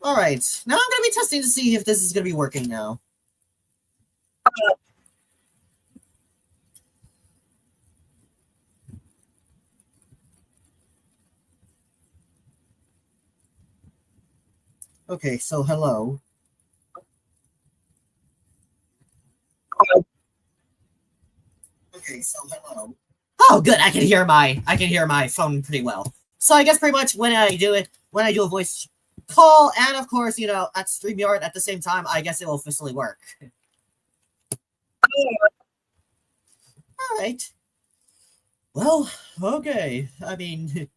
Alright, now I'm gonna be testing to see if this is gonna be working now. Okay, so hello. Okay, so hello. Oh, good. I can hear my phone pretty well. So I guess pretty much when I do a voice call, and of course, at StreamYard at the same time, I guess it will officially work. All right. Well, okay. I mean,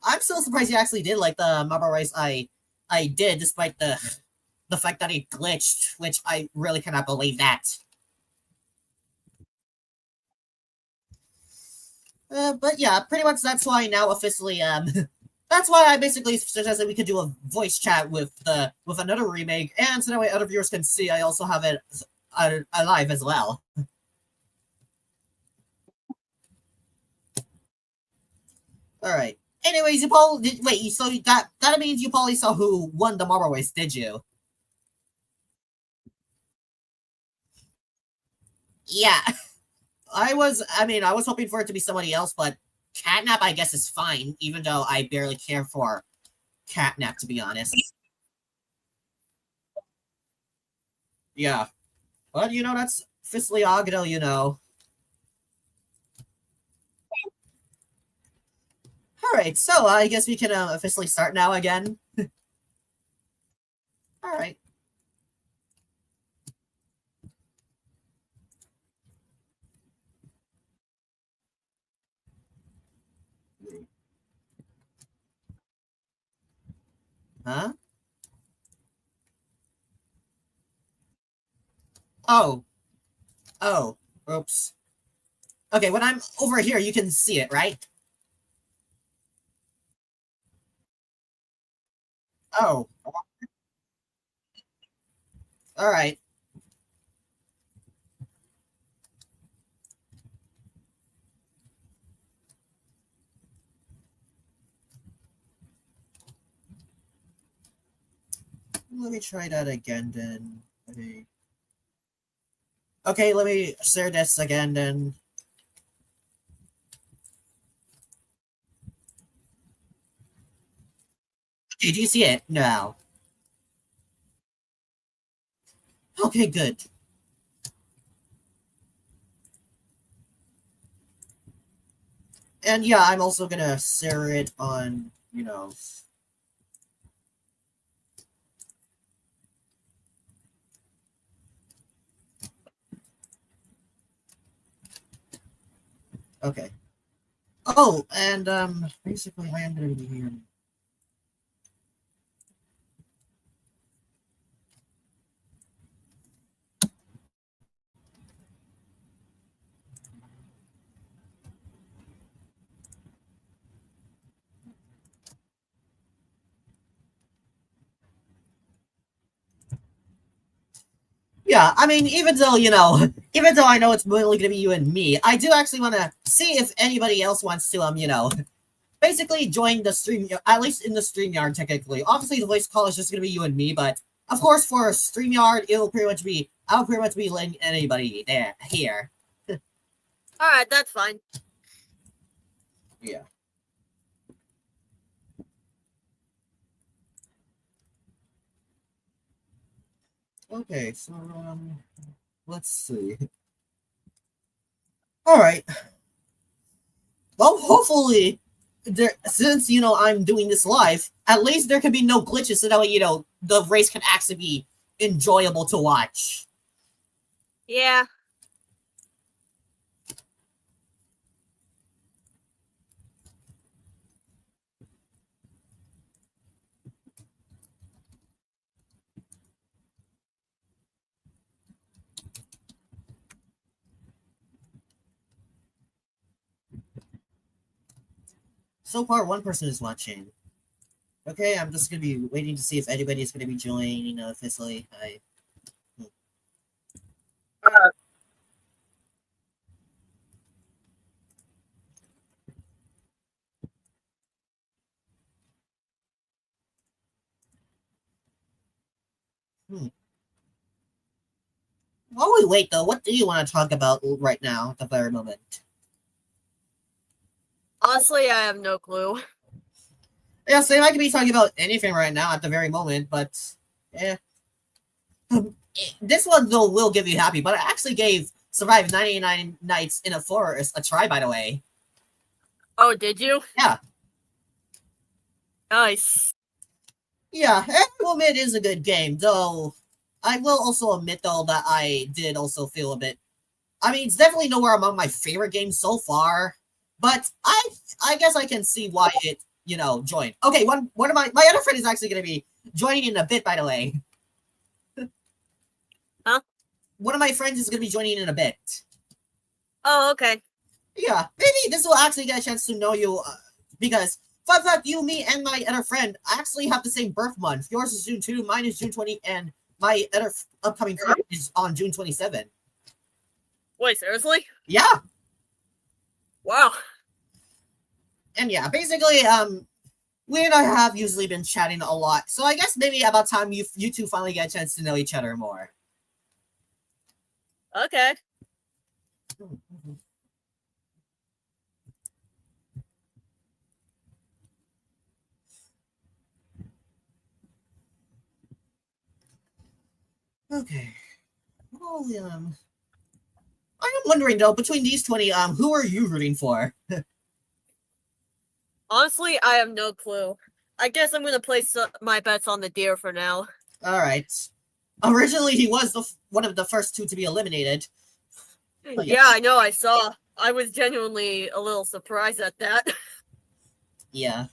I'm so surprised you actually did like the Marble Race I did, despite the fact that it glitched, which I really cannot believe that. But yeah, pretty much that's why now officially that's why I basically suggested we could do a voice chat with another remake, and so that way other viewers can see I also have it alive as well. All right. Anyways, you probably wait. So that means you probably saw who won the Marble Race, did you? Yeah, I was hoping for it to be somebody else, but Catnap I guess is fine, even though I barely care for Catnap to be honest. Yeah, but that's Fisley Agno. All right, so I guess we can officially start now again. All right. Huh? Oh. Oh. Oops. Okay, when I'm over here, you can see it, right? Oh. All right. Let me try that again then. Okay, let me share this again then. Okay, do you see it? No. Okay, good. And yeah, I'm also gonna share it on. Okay. Oh, and basically I am gonna be here. Yeah, I mean, even though I know it's mainly gonna be you and me, I do actually want to see if anybody else wants to, basically join the stream, at least in the StreamYard, technically. Obviously, the voice call is just gonna be you and me, but of course, for StreamYard, I'll pretty much be letting anybody there here. All right, that's fine. Yeah. Okay, so let's see. All right. Well, hopefully, since I'm doing this live, at least there can be no glitches, so that way the race can actually be enjoyable to watch. Yeah. So far, one person is watching. Okay, I'm just gonna be waiting to see if anybody is gonna be joining officially. While we wait, though, what do you want to talk about right now at the very moment? Honestly, I have no clue. Yeah, so I could be talking about anything right now at the very moment, but yeah. This one though will give you happy, but I actually gave Survive 99 Nights in a Forest a try, by the way. Oh, did you? Yeah. Nice. Yeah, I will admit it is a good game, though I will also admit though that I did also feel a bit I mean it's definitely nowhere among my favorite games so far, but I guess I can see why it, joined. Okay, one of my other friend is actually gonna be joining in a bit, by the way. Huh? One of my friends is gonna be joining in a bit. Oh, okay. Yeah, maybe this will actually get a chance to know you, because fun fact, you, me, and my other friend actually have the same birth month. Yours is June 2, mine is June 20, and my other upcoming friend is on June 27. Wait, seriously? Yeah, Wow. and yeah, basically, we and I have usually been chatting a lot, so I guess maybe about time you two finally get a chance to know each other more. Okay. Okay. Well, I am wondering though, between these 20, who are you rooting for? Honestly, I have no clue. I guess I'm gonna place my bets on the deer for now. All right. Originally, he was one of the first two to be eliminated. But Yeah, I know. I saw. I was genuinely a little surprised at that. Yeah.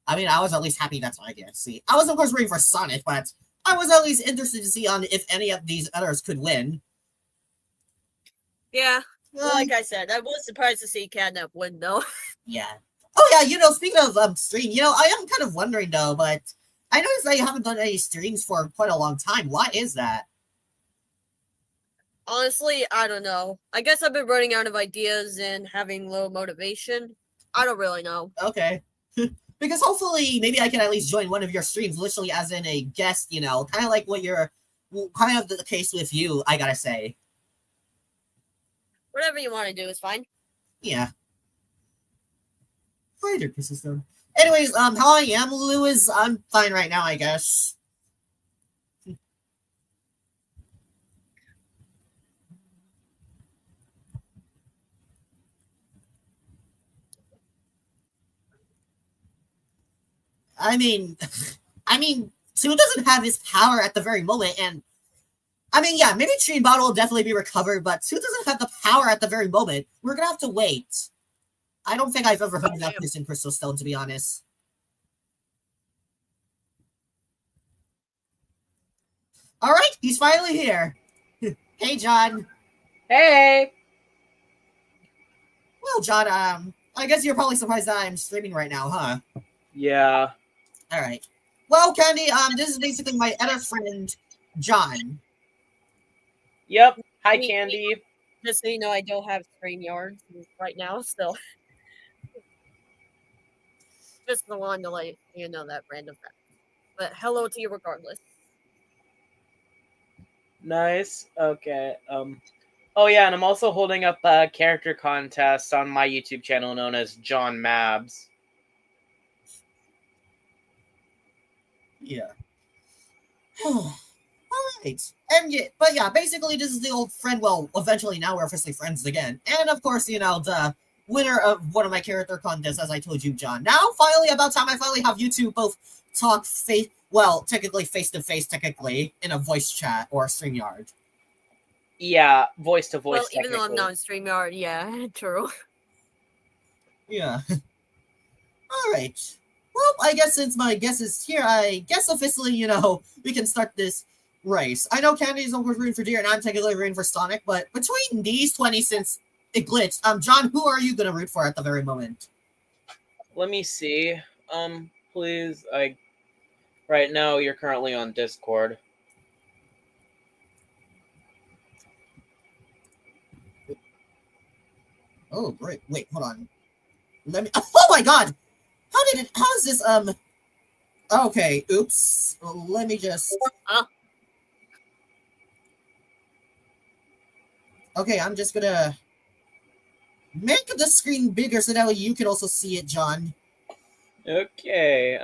I mean, I was at least happy that's what I get to see. I was, of course, rooting for Sonic, but I was at least interested to see on if any of these others could win. Yeah. Um, Like I said, I was surprised to see Catnap win, though. yeah. Oh, yeah, speaking of stream, I am kind of wondering, though, but I noticed that you haven't done any streams for quite a long time. Why is that? Honestly, I don't know. I guess I've been running out of ideas and having low motivation. I don't really know. Okay. Because hopefully, maybe I can at least join one of your streams, literally as in a guest, kind of like what you're, kind of the case with you, I gotta say. Whatever you want to do is fine. Yeah. Fighter system. Anyways, how I am, Lewis, I'm fine right now, I guess. I mean, Sue doesn't have his power at the very moment, and I mean, yeah, maybe Tree Bottle will definitely be recovered, but Sue doesn't have the power at the very moment. We're gonna have to wait. I don't think I've ever heard about this in Crystal Stone, to be honest. All right, he's finally here. Hey, John. Hey. Well, John, I guess you're probably surprised that I'm streaming right now, huh? Yeah. All right. Well, Candy, this is basically my other friend, John. Yep. Hi, Candy. Just so you know, I don't have StreamYard right now, so just wanted to let you know that random fact. But hello to you regardless. Nice. Okay. Oh yeah, and I'm also holding up a character contest on my YouTube channel known as John Mabs. Yeah. All right. And yeah, but yeah, basically this is the old friend. Well, eventually now we're officially friends again. And of course, the winner of one of my character contests, as I told you, John. Now, finally, about time I finally have you two both talk technically face to face, technically in a voice chat or a StreamYard. Yeah, voice to voice. Well, even though I'm not on StreamYard, yeah, true. Yeah. All right. Well, I guess since my guest is here, I guess officially, we can start this race. I know Candy's of course rooting for Deer, and I'm technically rooting for Sonic, but between these 20, since it glitched, John, who are you gonna root for at the very moment? Let me see. Please, right now you're currently on Discord. Oh, great. Wait, hold on. Let me. Oh my God! How is this? Okay. Oops. Let me just. Okay, I'm just gonna make the screen bigger so that way you can also see it, John. Okay.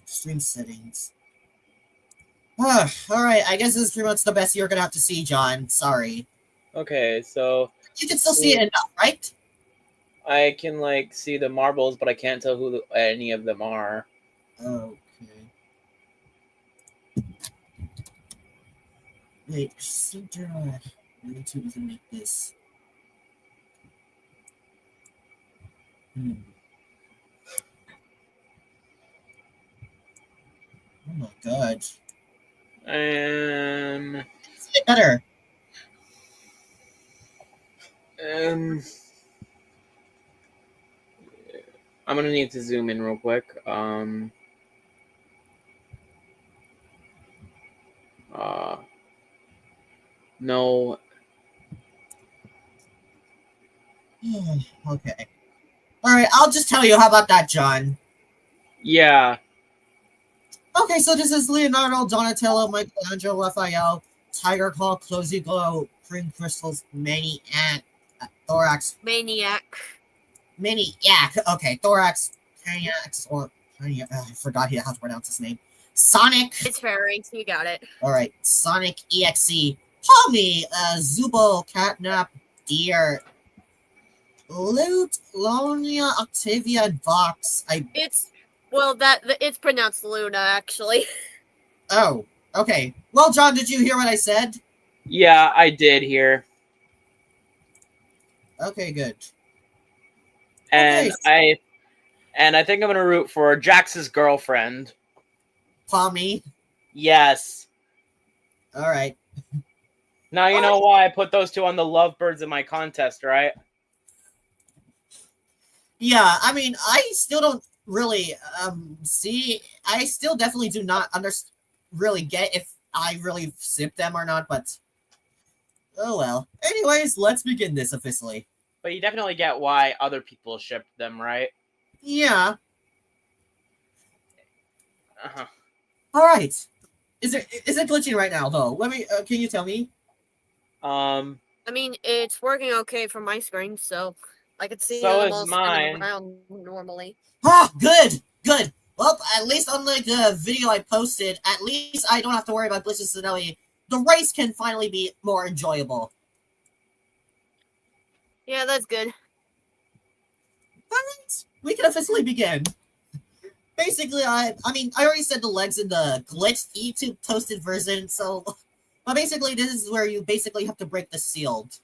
Stream settings. Alright, I guess this is pretty much the best you're gonna have to see, John. Sorry. Okay, so You can still see it enough, right? I can like see the marbles, but I can't tell who any of them are. Okay. Wait, center. YouTube doesn't make this. Oh my god. See it better. I'm gonna need to zoom in real quick. No. Okay. Alright, I'll just tell you. How about that, John? Yeah. Okay, so this is Leonardo, Donatello, Michelangelo, Raphael, Tiger Claw, Closey Glow, Green Crystals, Thorax, Maniac. Okay, Thorax, Paniax, or I forgot how to pronounce his name. Sonic. It's Pharynx, you got it. Alright, Sonic EXE, Palmy, Zubo, Catnap, Deer, Loot, Lonia, Octavia, and Vox. It's pronounced Luna, actually. Oh, okay. Well, John, did you hear what I said? Yeah, I did hear. Okay, good. And Okay. I think I'm gonna root for Jax's girlfriend. Palmy. Yes. Alright. Now you know why I put those two on the lovebirds in my contest, right? Yeah, I mean, I still don't really see. I still definitely do not really get if I really sip them or not, but oh well. Anyways, let's begin this officially. But you definitely get why other people shipped them, right? Yeah. Uh-huh. All right. Is it glitching right now though? Let me. Can you tell me? I mean, it's working okay from my screen, so I could see So them is all spinning mine. around normally. Ah, good. Well, at least unlike the video I posted, at least I don't have to worry about glitches so that way the race can finally be more enjoyable. Yeah, that's good. Alright, we can officially begin. Basically, I mean, I already said the legs in the glitched YouTube posted version, so... But basically, this is where you basically have to break the sealed.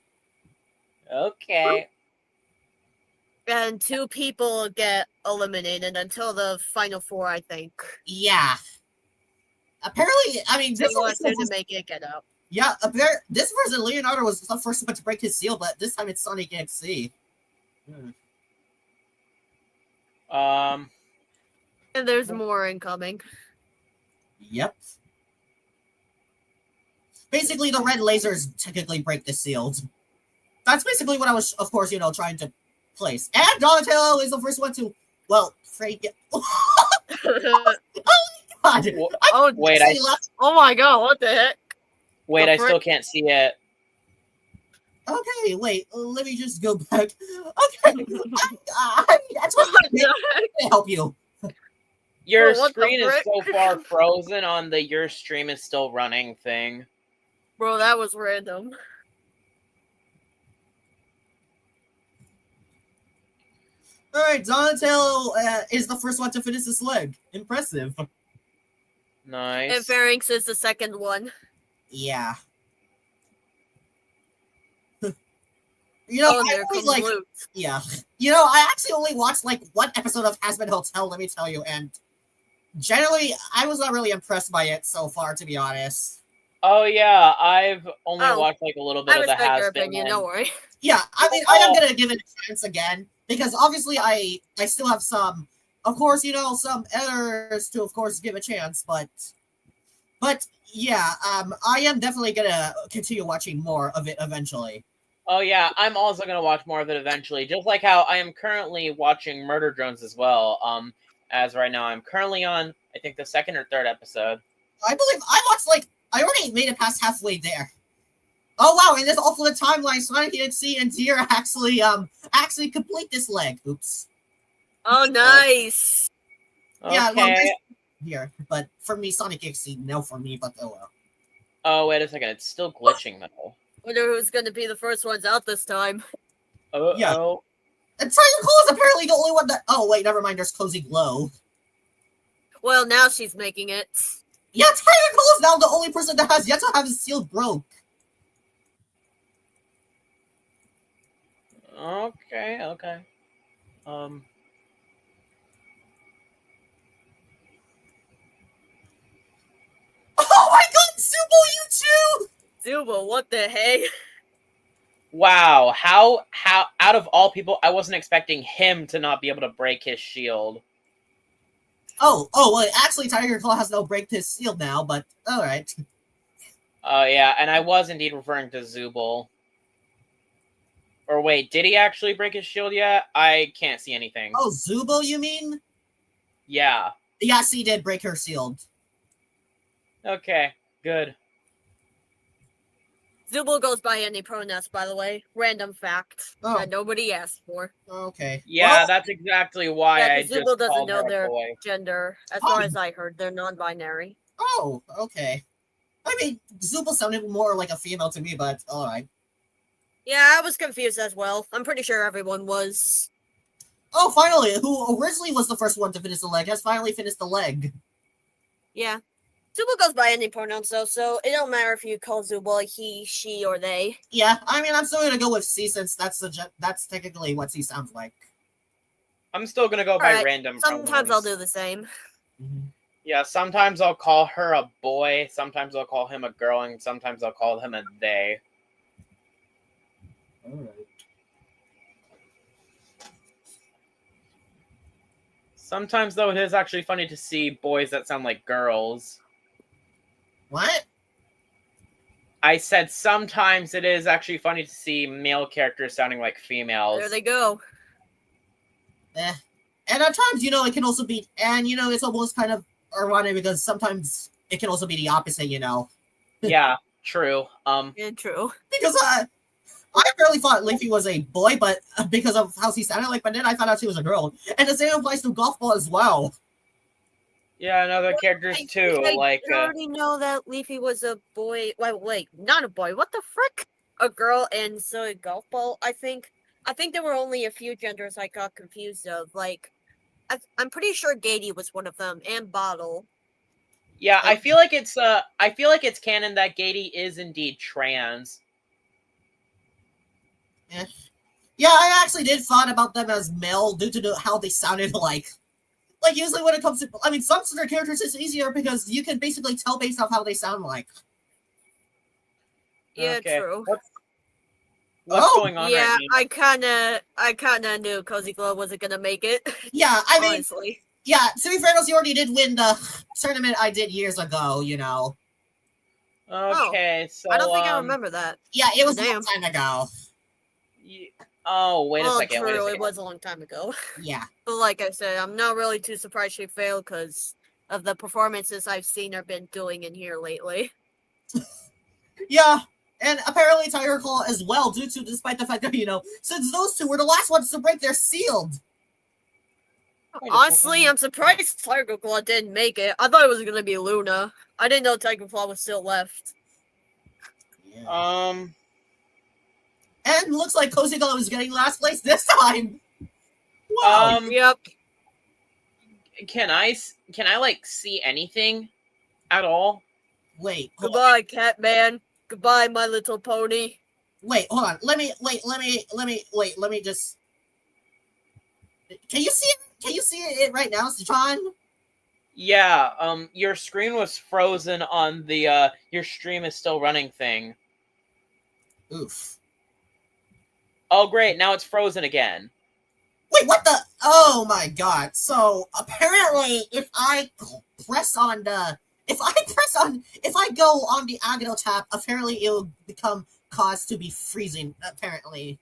Okay. And 2 people get eliminated until the final 4, I think. Yeah. Apparently, I mean, this So was to make it get up. Yeah, this version, Leonardo was the first one to break his seal, but this time it's Sonic XC. And there's more incoming. Yep. Basically, the red lasers technically break the sealed. That's basically what I was, of course, trying to place. And Donatello is the first one to, well, break it. Oh, God. Wait, oh my God, what the heck? Wait, I still can't see it. Okay, wait, let me just go back. Okay, that's what I help you. Your screen is so far frozen on the your stream is still running thing. Bro, that was random. Alright, Donatello is the first one to finish this leg. Impressive. Nice. And Pharynx is the second one. Yeah. I always like, Luke. yeah. I actually only watched like one episode of Hazbin Hotel, let me tell you, and generally, I was not really impressed by it so far, to be honest. Oh yeah, I've only watched like a little bit of the Hazbin. Don't worry. Yeah, I mean, I am gonna give it a chance again because obviously I still have some, of course, some errors to, of course, give a chance, but yeah, I am definitely gonna continue watching more of it eventually. Oh yeah, I'm also gonna watch more of it eventually. Just like how I am currently watching Murder Drones as well. As right now I'm currently on, I think, the 2nd or 3rd episode. I believe I already made it past halfway there. Oh wow! In this alternate timeline, Sonic EXE and Deer actually complete this leg. Oops. Oh, nice. Yeah, well, Okay. nice here, but for me, Sonic EXE, no for me, but oh well. Oh, wait a second. It's still glitching, though. Wonder who's going to be the first ones out this time. Uh-oh. Yeah. And Tiger Claw is apparently the only one that. Oh wait, never mind. There's Cozy Glow. Well, now she's making it. Yeah, Tiger Claw is now the only person that has yet to have his seal broke. Okay. Oh my God, Subo, you too! Zubo, what the heck? Wow. How out of all people, I wasn't expecting him to not be able to break his shield. Oh, well, actually, Tiger Claw has no break his seal now, but alright. Oh, yeah, and I was indeed referring to Zubul. Or wait, did he actually break his shield yet? I can't see anything. Oh, Zubo, you mean? Yeah. Yes, he did break her shield. Okay, good. Zubo goes by any pronouns, by the way. Random fact Oh. that nobody asked for. Okay. Yeah, Well, that's exactly why Yeah, I 'cause just Zubo doesn't called know her a their boy. gender. As Oh. far as I heard, they're non-binary. oh, okay. I mean, Zubo sounded more like a female to me, but alright. Yeah, I was confused as well. I'm pretty sure everyone was. Oh, finally, who originally was the first one to finish the leg has finally finished the leg. Yeah. Zubo goes by any pronouns though, so it don't matter if you call Zubo he, she, or they. Yeah, I mean, I'm still gonna go with C since that's technically what C sounds like. I'm still gonna go by Alright, random Sometimes pronouns. I'll do the same. Yeah, sometimes I'll call her a boy, sometimes I'll call him a girl, and sometimes I'll call him a they. Alright. Sometimes, though, it is actually funny to see boys that sound like girls. What? I said sometimes it is actually funny to see male characters sounding like females. There they go. And at times, it can also be, and it's almost kind of ironic because sometimes it can also be the opposite, Yeah, true. Yeah, true. Because I barely thought Leafy was a boy, but because of how she sounded like, but then I found out she was a girl. And the same applies to Golf Ball as well. Yeah, and other characters too, I like already know that Leafy was a boy. Wait, not a boy. What the frick? A girl, and so Golf Ball. I think there were only a few genders I got confused of. Like, I'm pretty sure Gady was one of them, and Bottle. yeah, I feel like it's canon that Gady is indeed trans. Yeah, I actually did thought about them as male due to how they sounded like. Like, usually when it comes to, I mean, some of their characters it's easier because you can basically tell based off how they sound like. Yeah, Okay. true. What's Oh, going on Yeah, right now? I kinda knew Cozy Glow wasn't gonna make it. Yeah, I mean, honestly. yeah, to be fair, you already did win the tournament I did years ago, Okay, so I don't think I remember that. Yeah, it was a Damn. long time ago. Oh, wait a Well, second. true, it was a long time ago. Yeah. But like I said, I'm not really too surprised she failed because of the performances I've seen her been doing in here lately. Yeah, and apparently Tiger Claw as well, despite the fact that, since those two were the last ones to break their shield. Honestly, I'm surprised Tiger Claw didn't make it. I thought it was gonna be Luna. I didn't know Tiger Claw was still left. Yeah. And looks like Cozy Glow is getting last place this time. Wow. Yep. Can I like see anything at all? Wait. Hold on. Goodbye, Catman. Goodbye, My Little Pony. Wait, hold on. Let me just. Can you see it? Can you see it right now, John? Yeah, your screen was frozen on the your stream is still running thing. Oof. Oh great, now it's frozen again. Wait, what the? Oh my god. So apparently if I go on the Agito tab, apparently it will become cause to be freezing, apparently.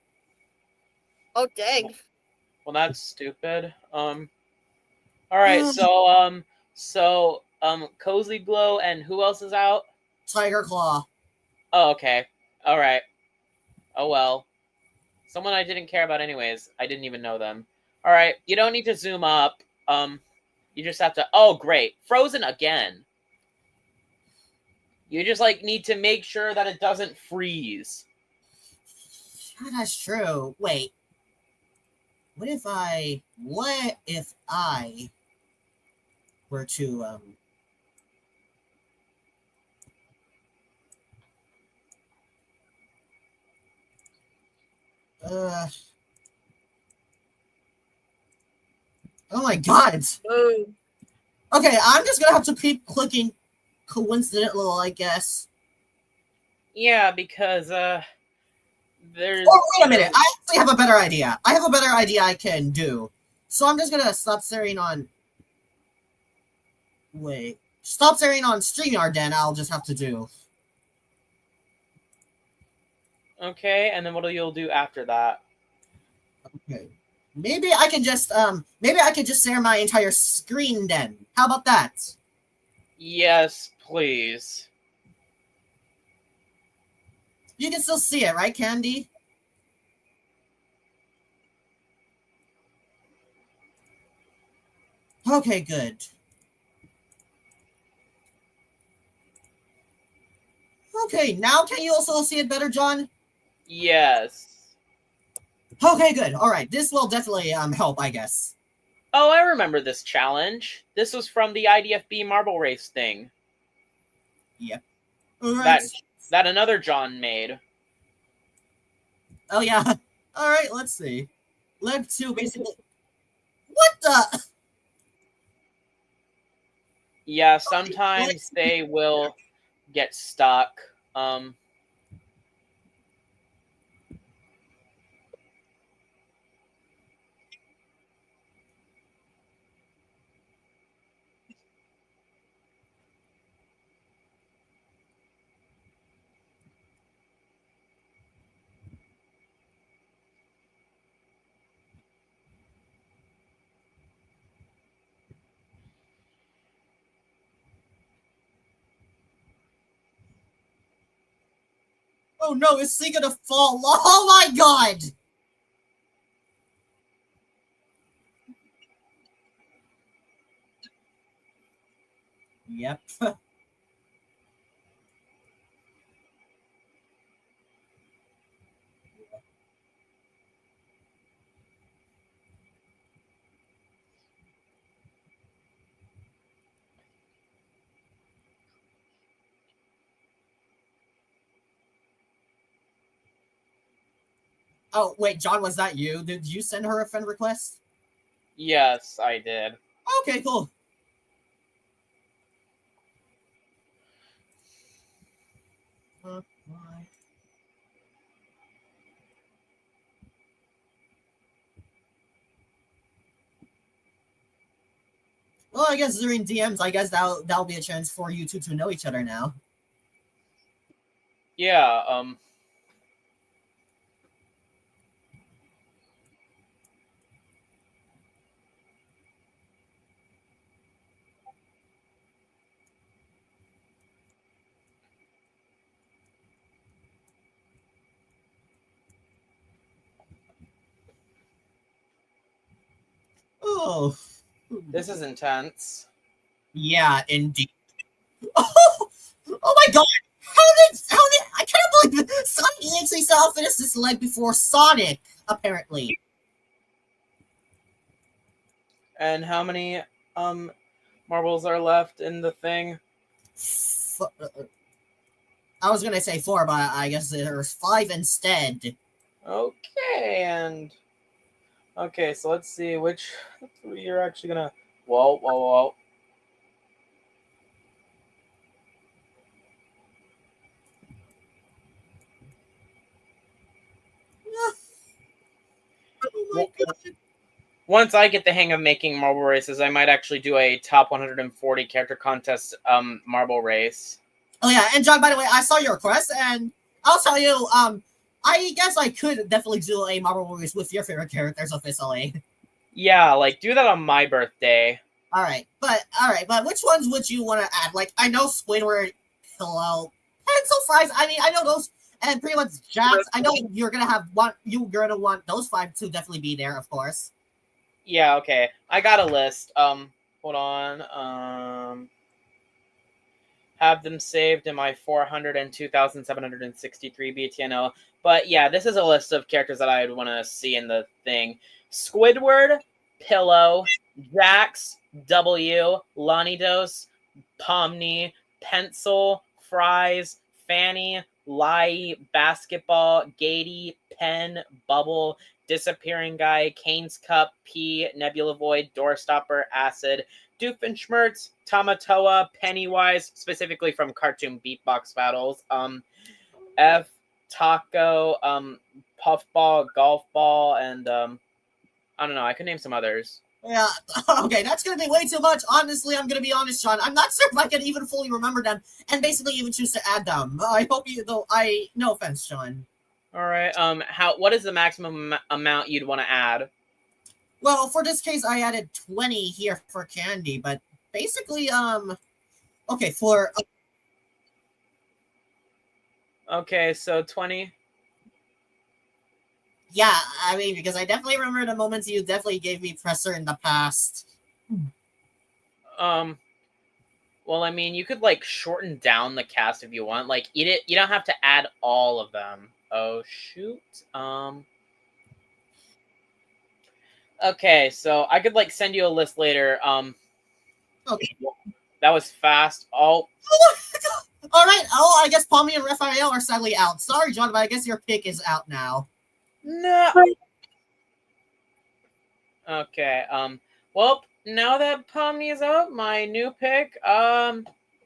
Oh, dang. Well, that's stupid. All right, so Cozy Glow, and who else is out? Tiger Claw. Oh, okay. All right. Oh well. Someone I didn't care about anyways. I didn't even know them. All right. You don't need to zoom up. You just have to. Oh, great. Frozen again. You just like need to make sure that it doesn't freeze. Yeah, that's true. Wait. What if I were to uh oh my god. Boom. Okay, I'm just gonna have to keep clicking coincidentally, I guess. Yeah, because there's. Oh, wait a minute. I actually have a better idea. I have a better idea I can do. So I'm just gonna stop staring on. Wait. Stop staring on StreamYard then. I'll just have to do. Okay, and then what you'll do after that? Okay. Maybe I can just share my entire screen then. How about that? Yes, please. You can still see it, right, Candy? Okay, good. Okay, now can you also see it better, John? Yes. Okay, good. All right, this will definitely help, I guess. Oh, I remember this challenge. This was from the IDFB marble race thing. Yep. All right. That another John made. Oh yeah. All right. Let's see. Leg 2 basically. What the? Yeah, sometimes they will get stuck. Oh no! Is he gonna fall? Oh my god! Yep. Oh wait, John, was that you? Did you send her a friend request? Yes, I did. Okay, cool. Well, I guess during DMs, I guess that'll be a chance for you two to know each other now. Yeah, Oh. this is intense. Yeah, indeed. Oh my god! How did I can't believe Sonic actually saw finish this leg before Sonic, apparently. And how many marbles are left in the thing? I was gonna say 4, but I guess there's 5 instead. Okay, and okay, so let's see which 3 you're actually gonna. Whoa, whoa, whoa! Oh my god. Once I get the hang of making marble races, I might actually do a top 140 character contest marble race. Oh yeah, and John, by the way, I saw your request, and I'll tell you, I guess I could definitely do a Marvel movies with your favorite characters officially. Yeah, like do that on my birthday. But which ones would you want to add? Like, I know Squidward, Pillow, Pencil Fries. I mean, I know those, and pretty much Jax. I know you're gonna want those five to definitely be there, of course. Yeah, okay. I got a list. Hold on. Have them saved in my 402,763 BTNO. But yeah, this is a list of characters that I would want to see in the thing. Squidward, Pillow, Jax, W, Lanidos, Pomni, Pencil, Fries, Fanny, Lai, Basketball, Gatey, Pen, Bubble, Disappearing Guy, Kane's Cup, P, Nebula Void, Doorstopper, Acid, Doofenshmirtz, Tamatoa, Pennywise, specifically from cartoon beatbox battles, F, Taco, Puffball, Golf Ball, and I don't know, I could name some others. Yeah, okay, that's gonna be way too much. Honestly, I'm gonna be honest, Sean. I'm not sure if I can even fully remember them and basically even choose to add them. I hope you, though. No offense, Sean. All right. What is the maximum amount you'd want to add? Well, for this case, I added 20 here for Candy, but basically, okay, Okay, so 20. Yeah, I mean, because I definitely remember the moments you definitely gave me pressure in the past. Well, I mean, you could like shorten down the cast if you want. Like, you don't have to add all of them. Oh shoot. Okay, so I could like send you a list later. Okay. That was fast. Oh. All right. Oh, I guess Pommy and Raphael are sadly out. Sorry, John, but I guess your pick is out now. No. Okay. Well, now that Pomni is out, my new pick,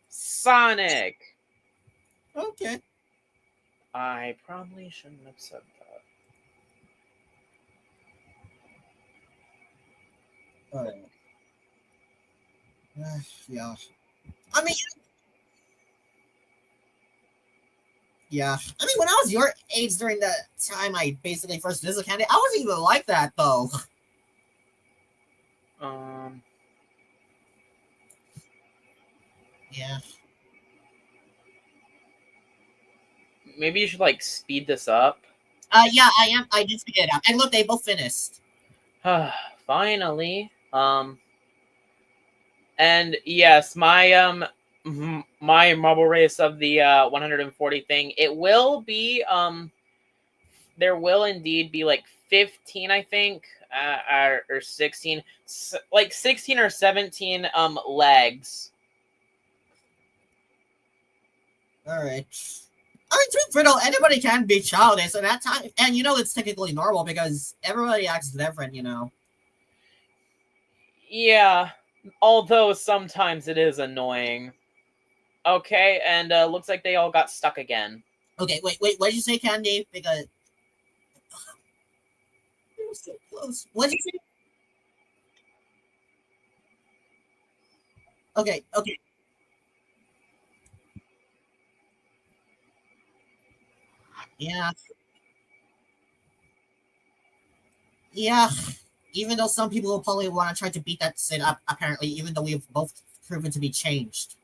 Sonic. Okay. I probably shouldn't have said that. All right. Yeah. I mean, yeah. I mean, when I was your age during the time I basically first visited Candy, I wasn't even like that, though. Yeah. Maybe you should like speed this up. Yeah, I am. I did speed it up. And look, they both finished. Finally. And yes, my my marble race of the 140 thing, it will be there will indeed be like 15, I think, or 16, like 16 or 17 legs. All right. I mean, truth be told, anybody can be childish at that time, and it's technically normal because everybody acts different, Yeah, although sometimes it is annoying. Okay, and looks like they all got stuck again. Okay, wait, what did you say, Candy? Because it was so close. What did you say? Okay. Yeah. Yeah. Even though some people will probably want to try to beat that sit up, apparently, even though we've both proven to be changed.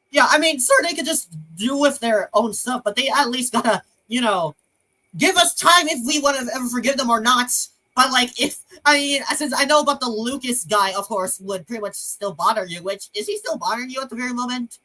Yeah, I mean, sure, they could just do with their own stuff, but they at least gotta, give us time if we want to ever forgive them or not. But since I know about the Lucas guy, of course, would pretty much still bother you. Which is he still bothering you at the very moment?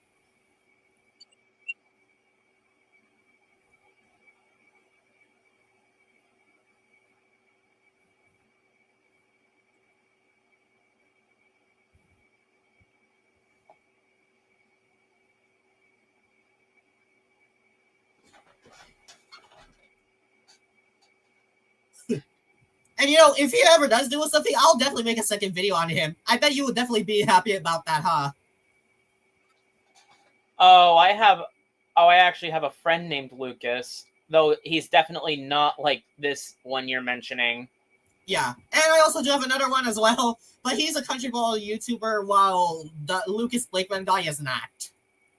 And if he ever does do something, I'll definitely make a second video on him. I bet you would definitely be happy about that, huh? Oh, I actually have a friend named Lucas, though he's definitely not like this one you're mentioning. Yeah, and I also do have another one as well, but he's a country ball YouTuber, while the Lucas Blakeman guy is not.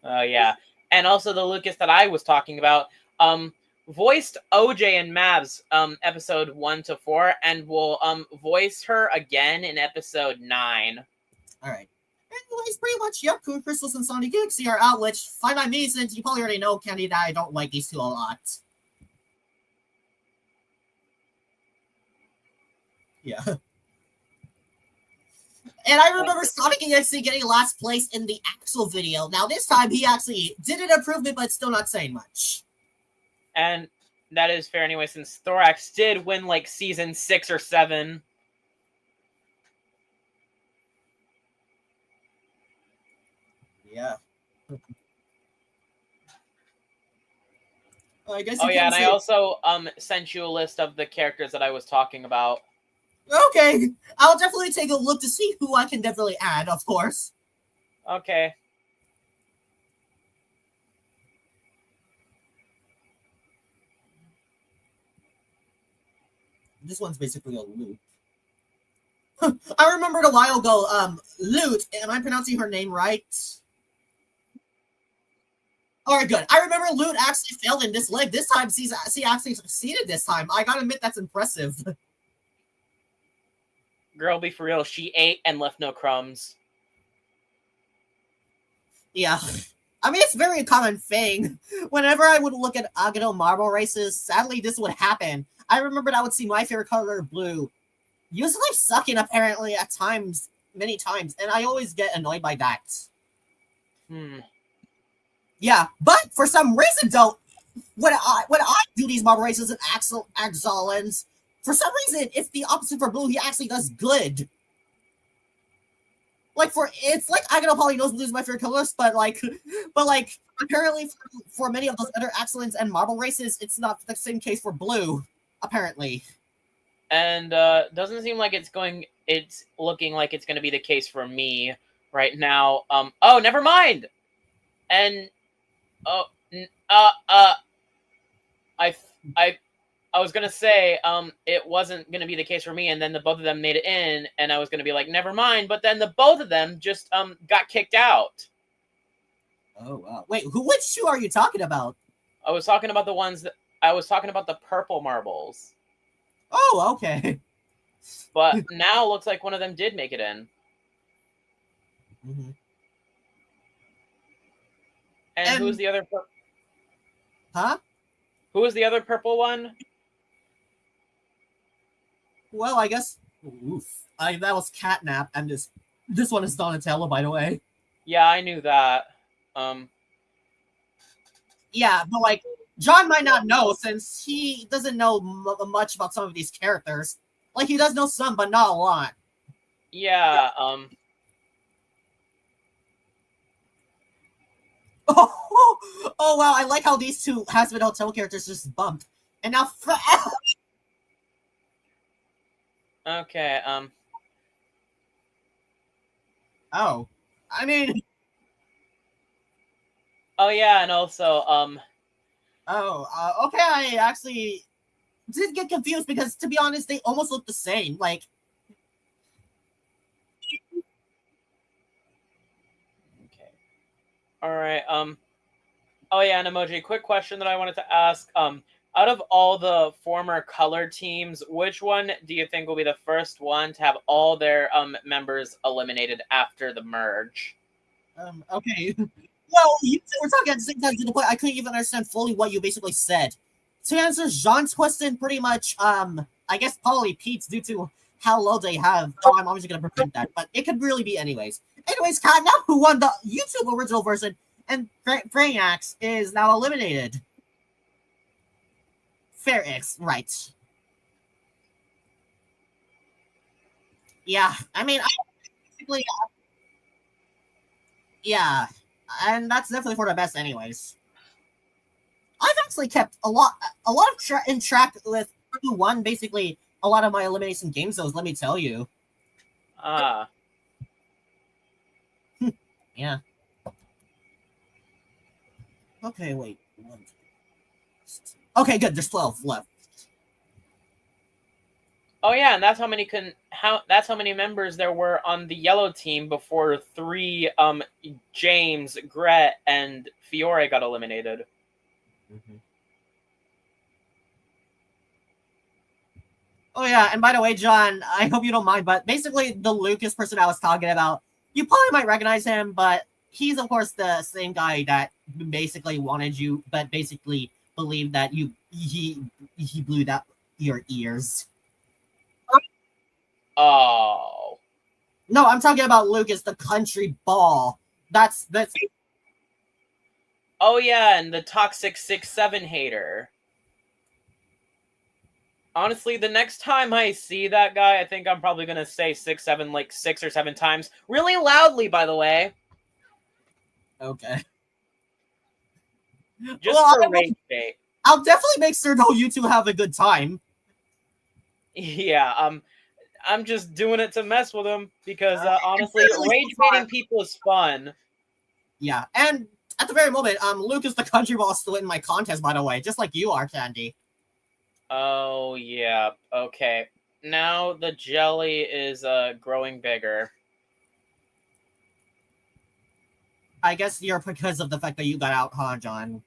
Oh yeah, and also the Lucas that I was talking about, voiced OJ and Mavs episode 1 to 4, and will voice her again in episode 9. All right. Anyways, pretty much, yep, Cool Crystals and Sonic Galaxy are out, which, fine by me, since you probably already know, Candy, that I don't like these two a lot. Yeah. And I remember Sonic actually getting last place in the actual video. Now, this time, he actually did an improvement, but still not saying much. And that is fair anyway, since Thorax did win like season 6 or 7. Yeah. I guess Oh you yeah, can and I say... also sent you a list of the characters that I was talking about. Okay, I'll definitely take a look to see who I can definitely add, of course. Okay. This one's basically a loop. I remembered a while ago, Loot, am I pronouncing her name right? Alright, good. I remember Loot actually failed in this leg. This time, she actually succeeded this time. I gotta admit, that's impressive. Girl, be for real. She ate and left no crumbs. Yeah. I mean, it's a very common thing. Whenever I would look at Agito marble races, sadly, this would happen. I remembered I would see my favorite color, blue, usually sucking apparently at times, many times, and I always get annoyed by that. Yeah, but for some reason, though, when I do these marble races and Axolans, for some reason, it's the opposite for blue. He actually does good. Like it's like Agito probably knows blue is my favorite color, but apparently for many of those other Axolans and marble races, it's not the same case for blue. Apparently. And doesn't seem like it's looking like it's going to be the case for me right now. Oh, never mind. And I was going to say it wasn't going to be the case for me, and then the both of them made it in, and I was going to be like, never mind, but then the both of them just got kicked out. Oh wow. Wait, which two are you talking about? I was talking about the purple marbles. Oh, okay. But now it looks like one of them did make it in. Mm-hmm. And who's the other? Huh? Who was the other purple one? Well, I guess. Oof. That was Catnap, and this one is Donatello, by the way. Yeah, I knew that. Yeah, but like John might not know since he doesn't know much about some of these characters. Like he does know some, but not a lot. Yeah. Oh wow! I like how these two Hazbin Hotel characters just bumped, and now. Okay. Oh, I mean. Oh yeah, and also okay. I actually did get confused because, to be honest, they almost look the same. Like. Okay. All right. Oh yeah, and Emoji. Quick question that I wanted to ask. Out of all the former color teams, which one do you think will be the first one to have all their members eliminated after the merge? Okay. Well, you two were talking at the same time to the point I couldn't even understand fully what you basically said. To answer Jean's question, pretty much, I guess probably Pete's due to how low they have. Oh, I'm obviously going to prevent that, but it could really be anyways. Anyways, Catnap, who won the YouTube original version, and Franax is now eliminated. Fair X, right. Yeah, I mean, basically, yeah, and that's definitely for the best anyways. I've actually kept a lot of track with who won basically a lot of my elimination game zones, let me tell you. Yeah. Okay, wait. Okay, good. There's 12 left. Oh yeah, and that's how many members there were on the yellow team before 3 James, Gret, and Fiore got eliminated. Oh yeah, and by the way, John, I hope you don't mind, but basically the Lucas person I was talking about, you probably might recognize him, but he's of course the same guy that basically wanted you, but basically believed that he blew out your ears. Oh. No, I'm talking about Lucas, the country ball. That's Oh yeah, and the toxic 6-7 hater. Honestly, the next time I see that guy, I think I'm probably gonna say 6-7 like 6 or 7 times. Really loudly, by the way. okay. Just Well, for rage bait. I'll definitely make sure though you two have a good time. Yeah, I'm just doing it to mess with him because honestly, really rage fun. baiting people is fun. Yeah, and at the very moment, Lucas the country ball is still in my contest, by the way, just like you are, Candy. Oh yeah, okay. Now the jelly is growing bigger. I guess you're because of the fact that you got out, huh, John?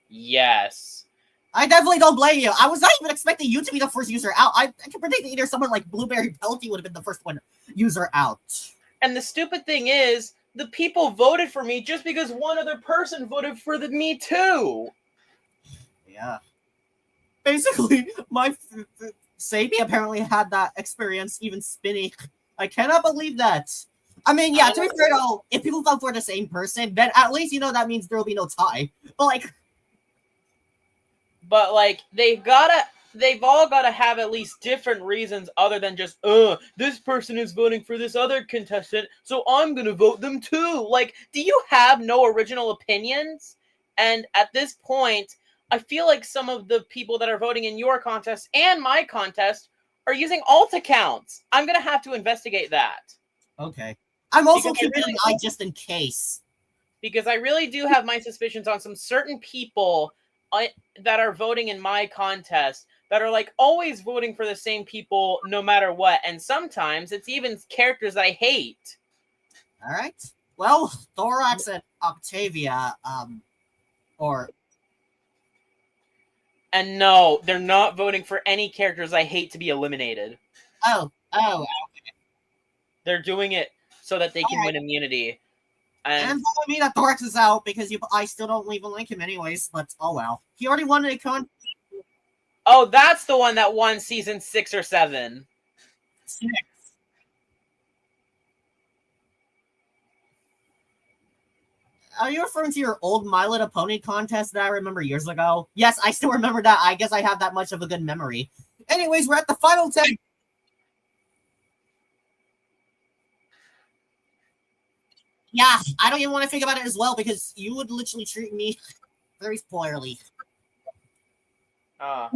Yes. I definitely don't blame you. I was not even expecting you to be the first user out. I can predict that either someone like Blueberry Pelty would have been the first one user out. And the stupid thing is, the people voted for me just because one other person voted for me too. Yeah. Basically, my Sadie apparently had that experience even spinning. I cannot believe that. I mean, yeah, to be fair though, if people vote for the same person, then at least, that means there will be no tie. But they've all gotta have at least different reasons other than just, this person is voting for this other contestant, so I'm gonna vote them too. Like, do you have no original opinions? And at this point, I feel like some of the people that are voting in your contest and my contest are using alt accounts. I'm gonna have to investigate that. Okay. I'm also Because keeping an eye just in case. Because I really do have my suspicions on some certain people that are voting in my contest that are always voting for the same people no matter what. And sometimes it's even characters I hate. All right. Well, Thorax and Octavia, And no, they're not voting for any characters I hate to be eliminated. Oh. They're doing it so that they can win immunity. And telling me that Thorax is out because I still don't even like him anyways, but oh well. He already won a con. Oh, that's the one that won season 6 or 7. 6. Are you referring to your old My Little Pony contest that I remember years ago? Yes, I still remember that. I guess I have that much of a good memory. Anyways, we're at the final 10. Yeah, I don't even want to think about it as well because you would literally treat me very poorly. Oh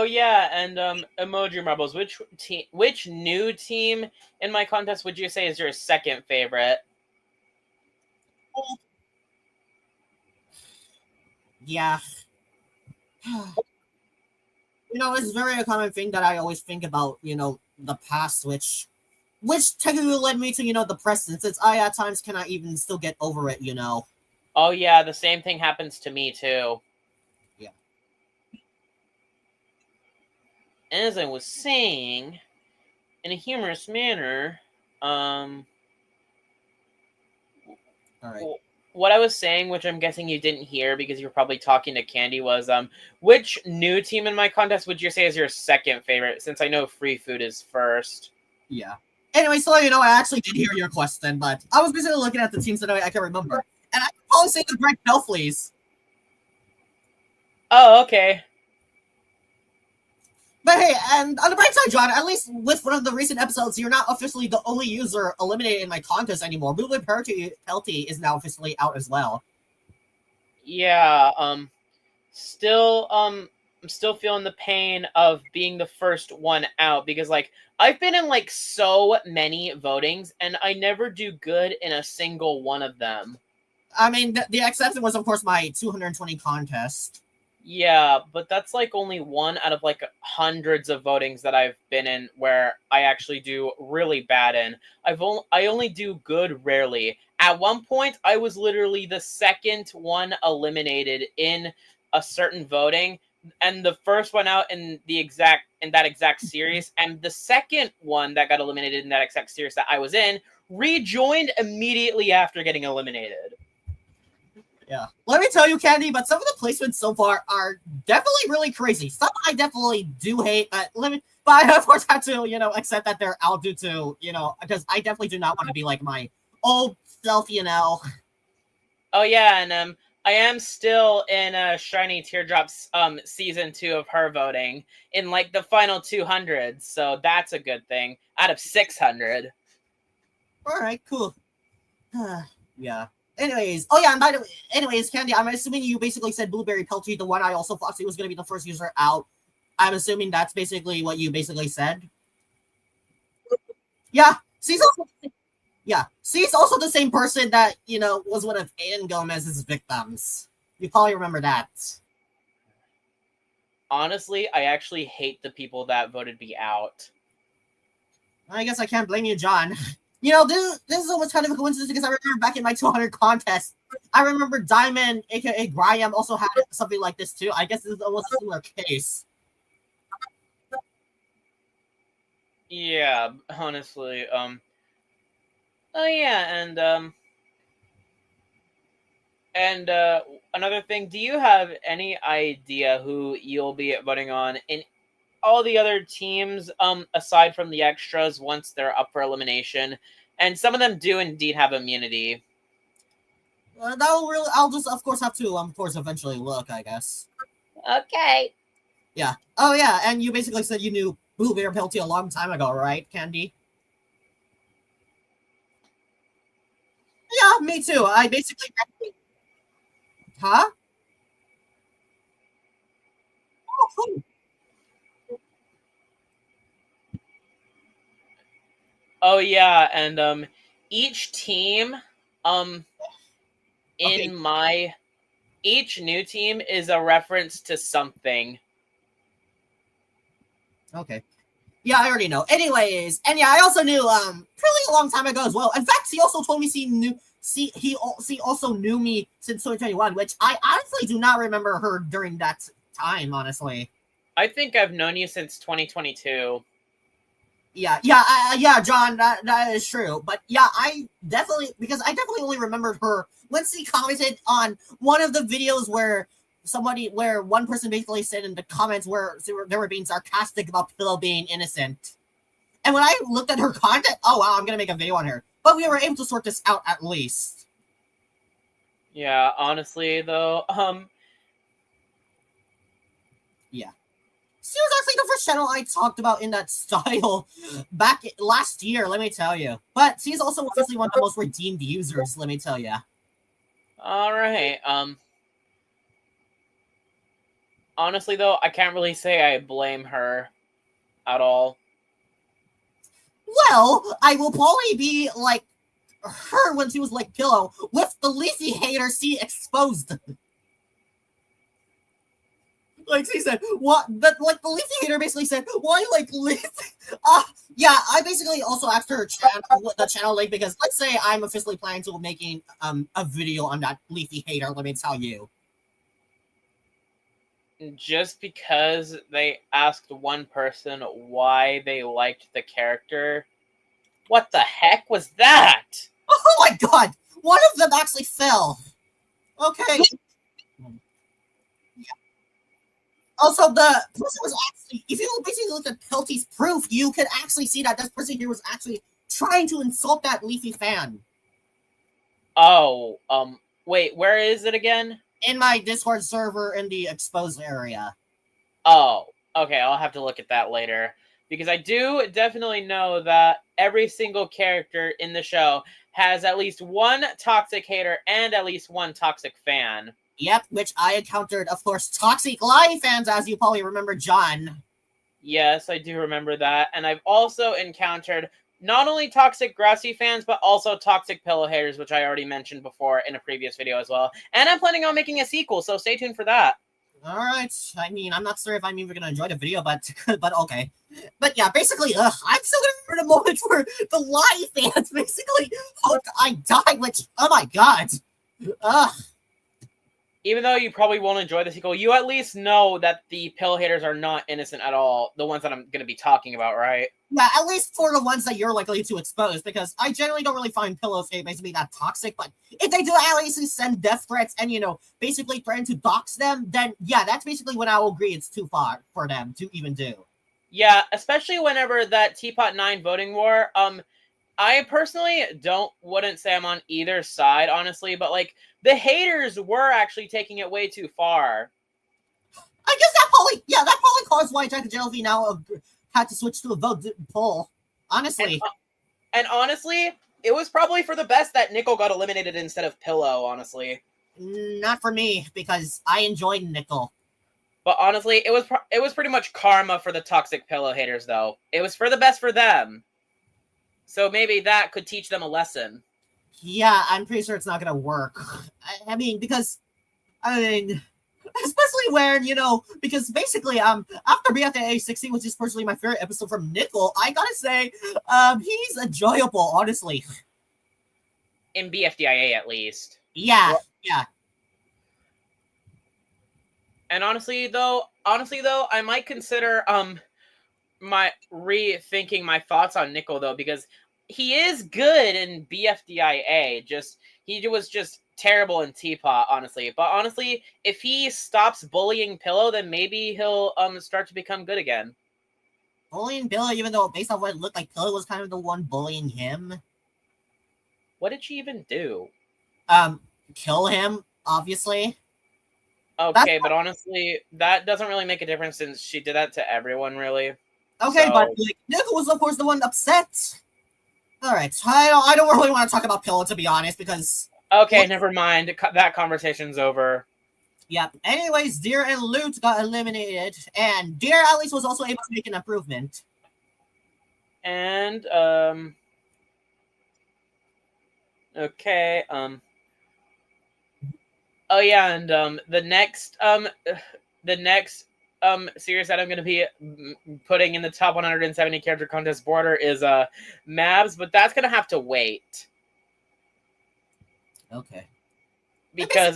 yeah, and Emoji Marbles. Which new team in my contest would you say is your second favorite? Yeah. It's very a common thing that I always think about, the past, which technically led me to, the present, since I at times cannot even still get over it, Oh yeah, the same thing happens to me too. Yeah. As I was saying, in a humorous manner, all right. What I was saying, which I'm guessing you didn't hear because you're probably talking to Candy, was which new team in my contest would you say is your second favorite? Since I know Free Food is first. Yeah. Anyway, so I actually did hear your question, but I was basically looking at the teams that I can remember, and I can probably say the Greg Belfleys. Oh, okay. But hey, and on the bright side, John, at least with one of the recent episodes, you're not officially the only user eliminated in my contest anymore. Blueberry Pelty is now officially out as well. Yeah, I'm still feeling the pain of being the first one out because I've been in so many votings and I never do good in a single one of them. I mean, the exception was, of course, my 220 contest. Yeah, but that's like only one out of like hundreds of votings that I've been in where I actually do really bad in. I only do good rarely. At one point, I was literally the second one eliminated in a certain voting, and the first one out in that exact series, and the second one that got eliminated in that exact series that I was in rejoined immediately after getting eliminated. Yeah. Let me tell you, Candy, but some of the placements so far are definitely really crazy. Some I definitely do hate, but I of course have to, accept that they're out due to, because I definitely do not want to be like my old self, Oh yeah, and I am still in Shiny Teardrops season 2 of her voting in like the final 200, so that's a good thing out of 600. All right, cool. Yeah. Anyways, oh yeah, and by the way, Candy, I'm assuming you basically said Blueberry Pelty, the one I also thought was going to be the first user out. I'm assuming that's basically what you basically said. Yeah, she's also the same person that was one of Aiden Gomez's victims. You probably remember that. Honestly, I actually hate the people that voted me out. I guess I can't blame you, John. This is almost kind of a coincidence because I remember back in my 200 contest, I remember Diamond, aka Graham, also had something like this too. I guess this is almost a similar case. Yeah, honestly, oh yeah, and another thing, do you have any idea who you'll be voting on in all the other teams, aside from the extras once they're up for elimination? And some of them do indeed have immunity. I'll just, of course, have to, of course, eventually look, I guess. Okay. Yeah. Oh, yeah, and you basically said you knew Blueberry Pelty a long time ago, right, Candy? Yeah, me too. I basically... Huh? Oh, cool. Oh yeah, and each team, in Okay. each new team is a reference to something. Okay. Yeah, I already know. Anyways, and yeah, I also knew really a long time ago as well. In fact, he also told me he also knew me since 2021, which I honestly do not remember her during that time, honestly. I think I've known you since 2022. Yeah, John, that is true. But yeah, I definitely only remembered her when she commented on one of the videos where one person basically said in the comments where they were being sarcastic about Pillow being innocent. And when I looked at her content, oh wow, I'm gonna make a video on her. But we were able to sort this out at least. Yeah, honestly though, yeah. She was actually the first channel I talked about in that style back last year, let me tell you. But she's also obviously one of the most redeemed users, let me tell you. All right. Honestly though, I can't really say I blame her at all. Well, I will probably be like her when she was like Pillow with the Leafy hater she exposed. Like she said, what? But like the Leafy hater basically said, why like Leafy? Yeah. I basically also asked her the channel link because let's say I'm officially planning to making a video on that Leafy hater. Let me tell you. Just because they asked one person why they liked the character, what the heck was that? Oh my god! One of them actually fell. Okay. Also, the person was actually, if you basically look at Pelty's proof, you could actually see that this person here was actually trying to insult that Leafy fan. Oh, wait, where is it again? In my Discord server in the exposed area. Oh, okay, I'll have to look at that later. Because I do definitely know that every single character in the show has at least one toxic hater and at least one toxic fan. Yep, which I encountered, of course, Toxic Live fans, as you probably remember, John. Yes, I do remember that. And I've also encountered not only toxic Grassy fans, but also toxic pillow haters, which I already mentioned before in a previous video as well. And I'm planning on making a sequel, so stay tuned for that. All right. I mean, I'm not sure if I'm even gonna enjoy the video, but but okay. But yeah, basically, I'm still gonna remember the moment where the Lie fans basically hoped I died. Which, oh my god. Ugh. Even though you probably won't enjoy the sequel, you at least know that the pillow haters are not innocent at all. The ones that I'm going to be talking about, right? Yeah, at least for the ones that you're likely to expose, because I generally don't really find pillow hate basically that toxic, but if they do at least send death threats and, you know, basically threaten to dox them, then yeah, that's basically when I will agree it's too far for them to even do. Yeah, especially whenever that Teapot 9 voting war, I personally wouldn't say I'm on either side, honestly, but like the haters were actually taking it way too far. I guess that probably caused why Jack and Jelly now had to switch to a vote poll. Honestly. And honestly, it was probably for the best that Nickel got eliminated instead of Pillow, honestly. Not for me, because I enjoyed Nickel. But honestly, it was pretty much karma for the toxic Pillow haters, though. It was for the best for them. So maybe that could teach them a lesson. Yeah, I'm pretty sure it's not gonna work. I mean, because, especially when, you know, because basically, after BFDIA 16, which is personally my favorite episode from Nickel, I gotta say, he's enjoyable, honestly. In BFDIA, at least. Yeah, yeah. And honestly, though, I might consider, rethinking my thoughts on Nickel, though, because he is good in BFDIA. He was just terrible in Teapot, honestly. But honestly, if he stops bullying Pillow, then maybe he'll start to become good again. Bullying Pillow, even though based on what it looked like, Pillow was kind of the one bullying him. What did she even do? Kill him, obviously. Okay, but honestly, that doesn't really make a difference since she did that to everyone, really. Okay, so, but like, Nickel was of course the one upset. All right, I don't really want to talk about Pillow, to be honest, because. Okay, never mind. That conversation's over. Yep. Anyways, Deer and Loot got eliminated, and Deer at least was also able to make an improvement. And okay, oh yeah, and the next series that I'm going to be putting in the top 170 character contest border is Mabs, but that's going to have to wait. Okay. Because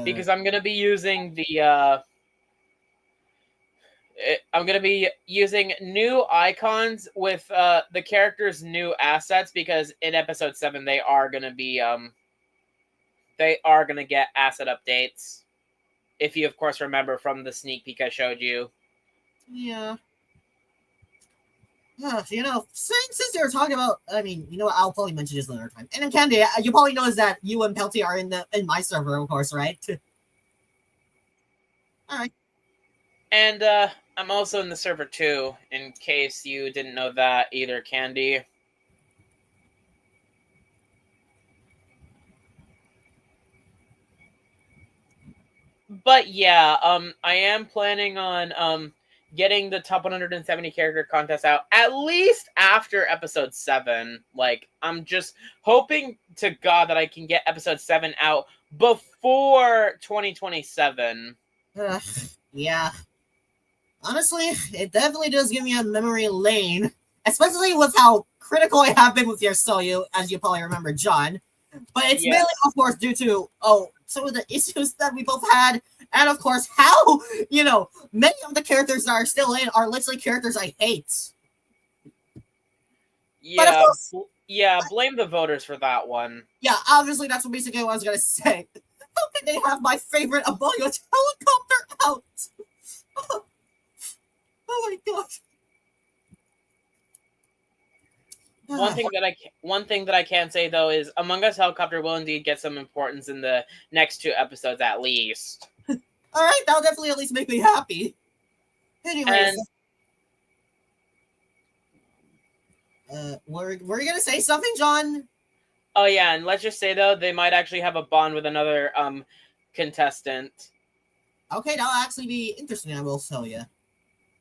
because I'm going to be using the I'm going to be using new icons with the characters' new assets, because in episode 7 they are going to be get asset updates. If you, of course, remember from the sneak peek I showed you. Yeah. You know, since you're talking about, I mean, you know what, I'll probably mention this another time. And then Candy, you probably know that you and Pelty are in my server, of course, right? Alright. And I'm also in the server too, in case you didn't know that either, Candy. But yeah, I am planning on getting the top 170 character contest out at least after episode 7. Like, I'm just hoping to God that I can get episode 7 out before 2027. Yeah. Honestly, it definitely does give me a memory lane, especially with how critical I have been with your Soyu, as you probably remember, John. But it's mainly, of course, due to, some of the issues that we both had, and of course, how, you know, many of the characters that are still in are literally characters I hate. Yeah, blame the voters for that one. Yeah, obviously, that's basically what I was going to say. How can they have my favorite Abolio helicopter out? Oh my gosh. One thing that I can say though is Among Us Helicopter will indeed get some importance in the next 2 episodes at least. All right, that'll definitely at least make me happy. Anyways, were you gonna say something, John? Oh yeah, and let's just say though they might actually have a bond with another contestant. Okay, that'll actually be interesting. I will tell you.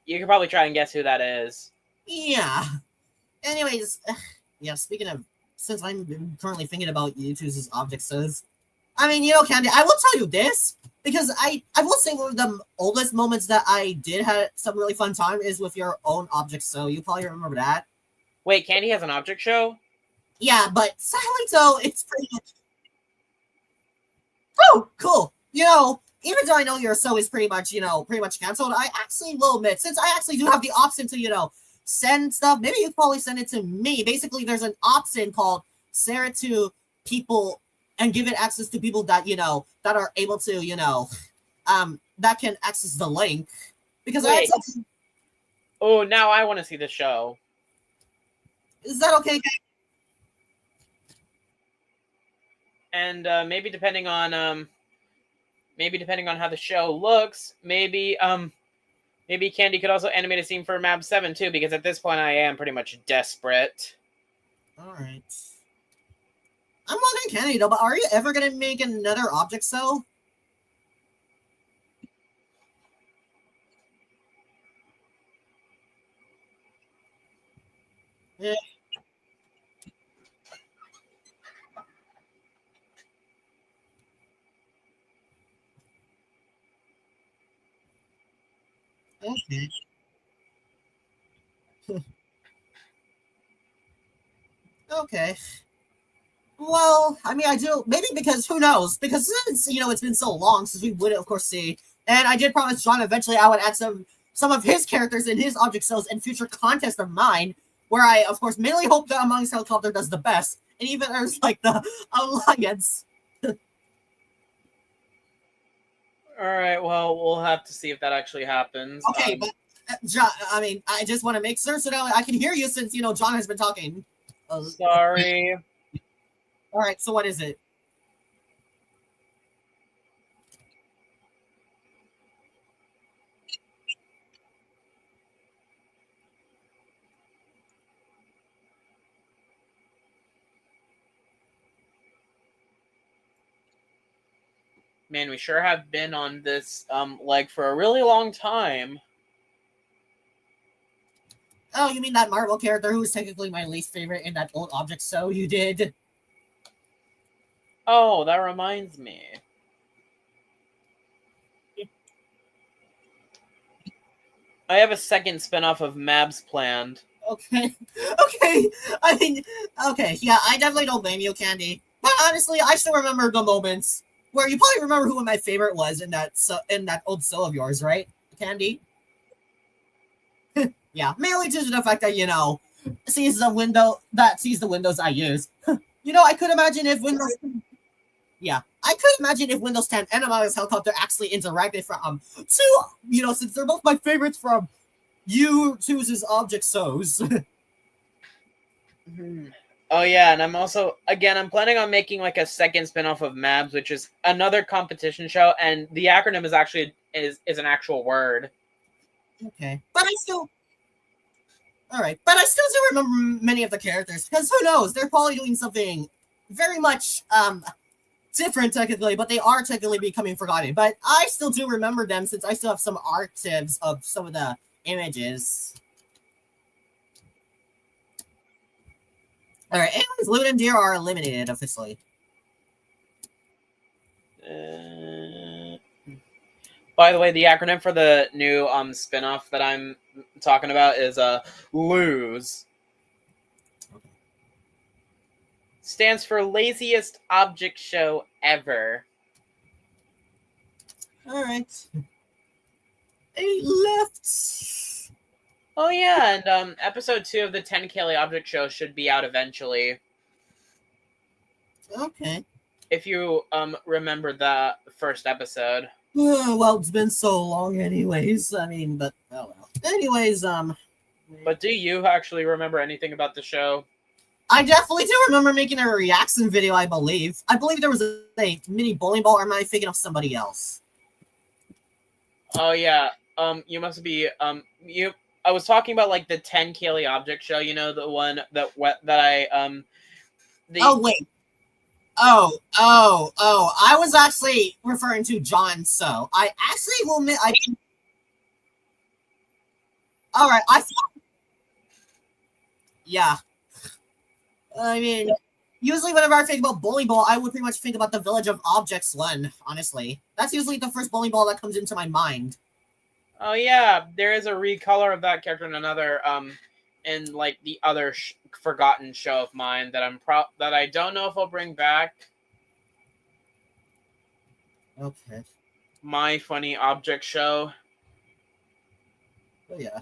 You can probably try and guess who that is. Yeah. Anyways, yeah, speaking of, since I'm currently thinking about YouTube's object says, I mean, Candy, I will tell you this, because I will say one of the oldest moments that I did have some really fun time is with your own object, so you probably remember that. Wait, Candy has an object show? Yeah, but sadly, though, it's pretty much. Oh, cool. Even though I know your show is pretty much canceled, I actually will admit, since I actually do have the option to, send stuff, maybe you probably send it to me. Basically, there's an option called share it to people and give it access to people that, that are able to, that can access the link. Because I Wait. actually, Oh, now I want to see the show. is that okay? And maybe depending on how the show looks, maybe Candy could also animate a scene for Map 7 too, because at this point I am pretty much desperate. Alright. I'm wondering, Candy, though, but are you ever going to make another object cell? Yeah. Okay. Okay. Well, I mean, I do, maybe because, who knows? Because since, it's been so long since we would, of course, see. And I did promise John eventually I would add some of his characters in his object cells in future contests of mine, where I, of course, mainly hope that Among Us Helicopter does the best. And even there's, like, the Alliance. Alright, well, we'll have to see if that actually happens. Okay, but, John, I mean, I just want to make sure so that I can hear you since, John has been talking. Sorry. Alright, so what is it? Man, we sure have been on this leg for a really long time. Oh, you mean that Marvel character who was technically my least favorite in that old object so you did? Oh, that reminds me. I have a second spin-off of Mabs planned. Okay. Okay. I mean, okay. Yeah, I definitely don't blame you, Candy. But honestly, I still remember the moments where you probably remember who my favorite was in that old show of yours, right, Candy? Yeah, mainly due to the fact that sees the windows I use. I could imagine if Windows. Yeah, I could imagine if Windows 10 and Among Us Helicopter actually interacted from two, since they're both my favorites from you chooses object shows. Oh yeah, and I'm planning on making like a second spin-off of Mabs, which is another competition show, and the acronym is actually is an actual word. Okay, but I still. All right, but I still do remember many of the characters because who knows? They're probably doing something very much different technically, but they are technically becoming forgotten. But I still do remember them since I still have some archives of some of the images. All right, anyways, Loot and Deer are eliminated officially. By the way, the acronym for the new spin-off that I'm talking about is LOSE. Okay. Stands for Laziest Object Show Ever. All right. 8 left. Oh yeah, and episode 2 of the 10 Kaylee Object Show should be out eventually. Okay. If you remember the first episode. Well, it's been so long anyways. I mean, but oh well. Anyways, But do you actually remember anything about the show? I definitely do remember making a reaction video, I believe. I believe there was a mini bowling ball, or am I thinking of somebody else? Oh yeah. You must be I was talking about like the 10 Kaylee Object Show, the one that I Oh wait. Oh. I was actually referring to John So. I actually will admit Alright, Yeah. I mean, usually whenever I think about bowling ball, I would pretty much think about the Village of Objects one, honestly. That's usually the first bowling ball that comes into my mind. Oh yeah, there is a recolor of that character in another in like the other forgotten show of mine that that I don't know if I'll bring back. Okay. My Funny Object Show. Oh yeah.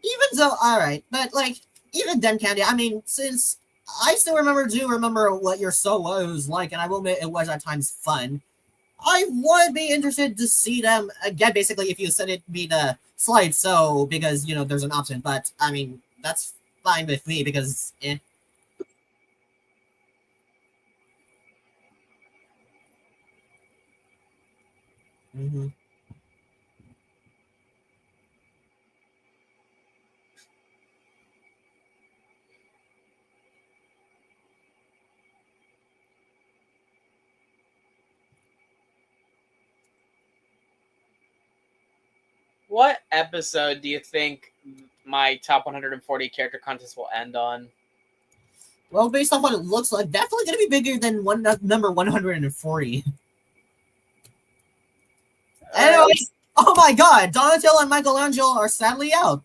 Even though, alright, but like, even then, Candy, I mean, since I still remember what your show was like, and I will admit it was at times fun, I would be interested to see them again, basically, if you send it me the slide, so, because, you know, there's an option, but, I mean, that's fine with me, because, Mm-hmm. What episode do you think my top 140 character contest will end on? Well, based off what it looks like, definitely going to be bigger than number 140. Anyways, oh my god, Donatello and Michelangelo are sadly out.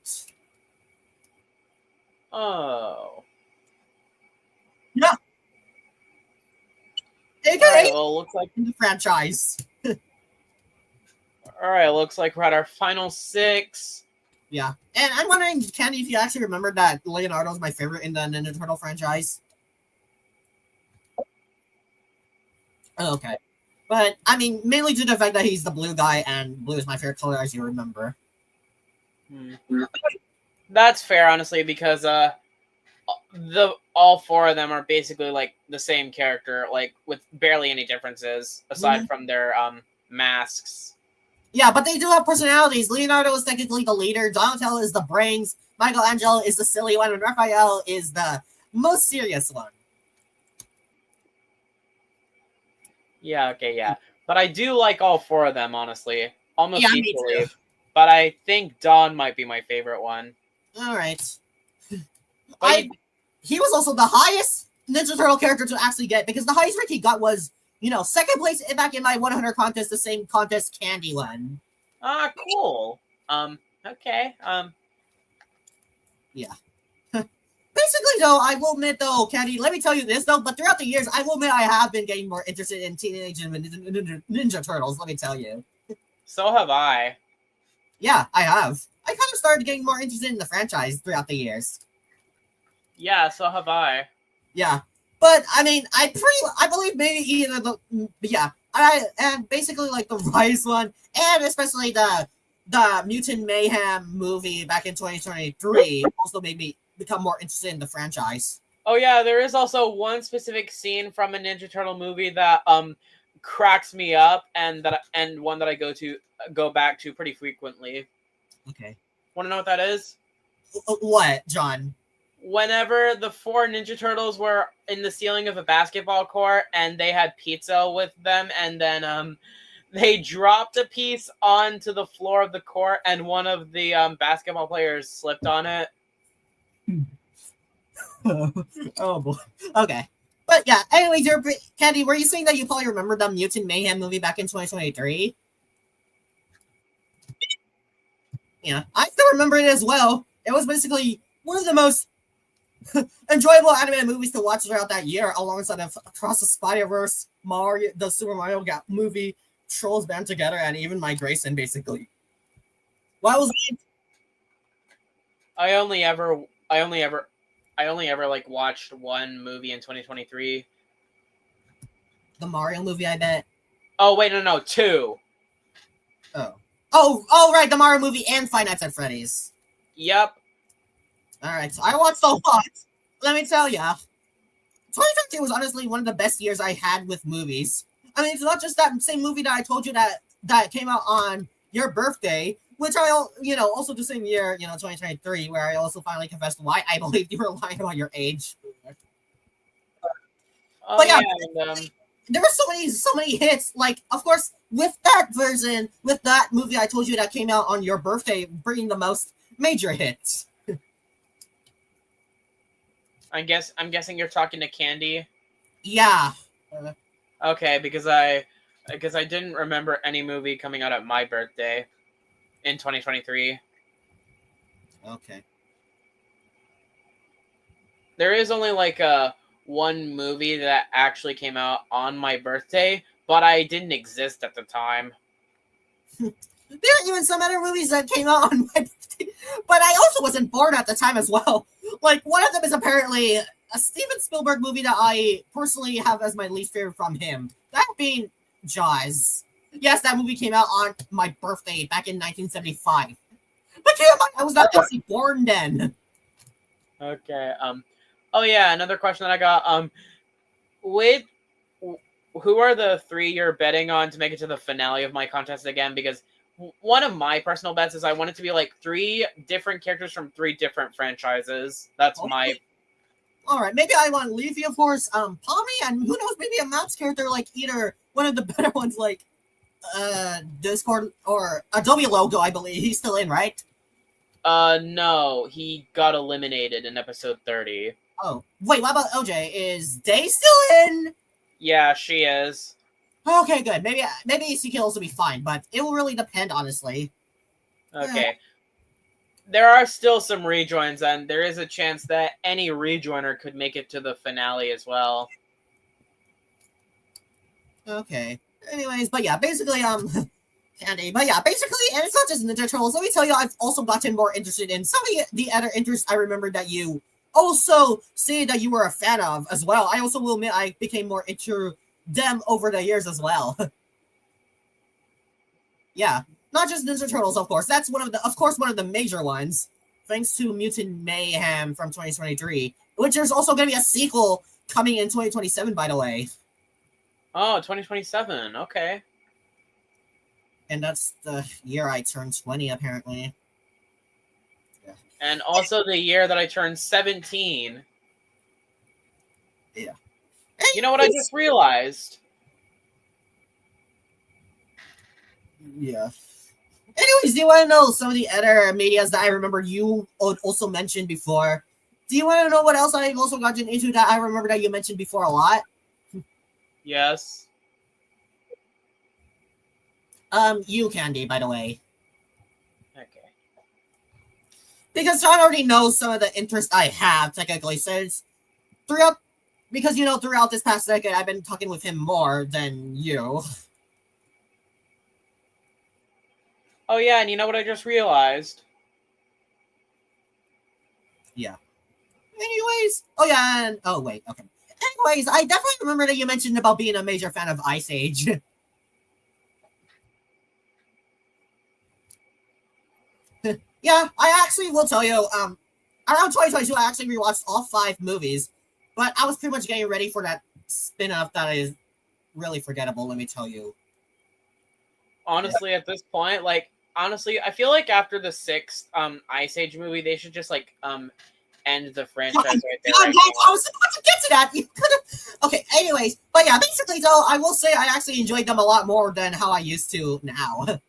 Oh. Yeah. All right, well, looks like in the franchise. All right, looks like we're at our final 6. Yeah, and I'm wondering, Candy, if you actually remember that Leonardo's my favorite in the Ninja Turtle franchise. Oh, okay. But, I mean, mainly due to the fact that he's the blue guy, and blue is my favorite color, as you remember. That's fair, honestly, because all 4 of them are basically like the same character, like with barely any differences aside from their masks. Yeah, but they do have personalities. Leonardo is technically the leader, Donatello is the brains, Michelangelo is the silly one, and Raphael is the most serious one. Yeah, okay, yeah. But I do like all 4 of them, honestly. Almost equally. Me too. But I think Don might be my favorite one. Alright. He was also the highest Ninja Turtle character to actually get, because the highest rank he got was, you know, second place back in my 100 contest, the same contest Candy won. Ah, cool. Okay. Yeah. Basically, though, I will admit, though, Candy, let me tell you this, though, but throughout the years, I will admit I have been getting more interested in Teenage Ninja Turtles, let me tell you. So have I. Yeah, I have. I kind of started getting more interested in the franchise throughout the years. Yeah, so have I. Yeah. But, I mean, I believe maybe either and basically, like, the Rise one, and especially the Mutant Mayhem movie back in 2023 also made me become more interested in the franchise. Oh yeah, there is also one specific scene from a Ninja Turtle movie that cracks me up, and one that I go back to pretty frequently. Okay. Want to know what that is? What, John? Whenever the 4 Ninja Turtles were in the ceiling of a basketball court and they had pizza with them, and then they dropped a piece onto the floor of the court, and one of the basketball players slipped on it. Oh boy. Okay. But yeah, anyways, Candy, were you saying that you probably remember the Mutant Mayhem movie back in 2023? Yeah, I still remember it as well. It was basically one of the most enjoyable animated movies to watch throughout that year, alongside of Across the Spider-Verse, Mario, the Super Mario movie, Trolls Band Together, and even My Grayson, basically. What was it? I only ever like watched one movie in 2023. The Mario movie, I bet. Oh wait, no, 2. Oh, right, the Mario movie and Five Nights at Freddy's. Yep. Alright, so I watched a lot. Let me tell ya. 2022 was honestly one of the best years I had with movies. I mean, it's not just that same movie that I told you that came out on your birthday, which I, also the same year, 2023, where I also finally confessed why I believed you were lying about your age. Oh, but yeah, and, there were so many hits. Like, of course, with that movie I told you that came out on your birthday, bringing the most major hits. I'm guessing you're talking to Candy. Yeah. Okay, because I didn't remember any movie coming out at my birthday in 2023. Okay. There is only like one movie that actually came out on my birthday, but I didn't exist at the time. There are even some other movies that came out on my birthday, but I also wasn't born at the time as well. Like, one of them is apparently a Steven Spielberg movie that I personally have as my least favorite from him. That being Jaws. Yes, that movie came out on my birthday back in 1975. But keep in mind, I was not actually born then. Okay. Oh yeah, another question that I got. Who are the three you're betting on to make it to the finale of my contest again? Because one of my personal bets is I want it to be like 3 different characters from 3 different franchises. That's Okay. my. All right, maybe I want Leafy, of course, Pommy, and who knows, maybe a Maps character like either one of the better ones like Discord or Adobe Logo, I believe. He's still in, right? No, he got eliminated in episode 30. Oh, wait, what about OJ? Is Day still in? Yeah, she is. Okay, good. Maybe ECK will be fine, but it will really depend, honestly. Okay. There are still some rejoins, and there is a chance that any rejoiner could make it to the finale as well. Okay. Anyways, but yeah, basically, Candy. But yeah, basically, and it's not just Ninja Turtles. Let me tell you, I've also gotten more interested in some of the other interests I remember that you also say that you were a fan of as well. I also will admit I became more into them over the years as well. Yeah, not just Ninja Turtles, of course. That's one of the major ones. Thanks to Mutant Mayhem from 2023, which there's also going to be a sequel coming in 2027, by the way. Oh, 2027. Okay. And that's the year I turned 20, apparently. And also the year that I turned 17. Yeah. You know what I just realized? Yeah. Anyways, do you want to know some of the other medias that I remember you also mentioned before? Do you want to know what else I've also gotten into that I remember that you mentioned before a lot? Yes. You, Candy, by the way. Okay. Because John already knows some of the interest I have, technically, since throughout this past decade, I've been talking with him more than you. Oh yeah, and you know what I just realized? Yeah. Anyways, oh yeah, and oh wait, okay. Anyways, I definitely remember that you mentioned about being a major fan of Ice Age. Yeah, I actually will tell you, around 2022, I actually rewatched all 5 movies, but I was pretty much getting ready for that spin-off that is really forgettable, let me tell you. Honestly, at this point, I feel like after the 6th Ice Age movie, they should just end the franchise right there. I was about to get to that. You could have. Okay. Anyways, but yeah, basically, though, I will say I actually enjoyed them a lot more than how I used to now.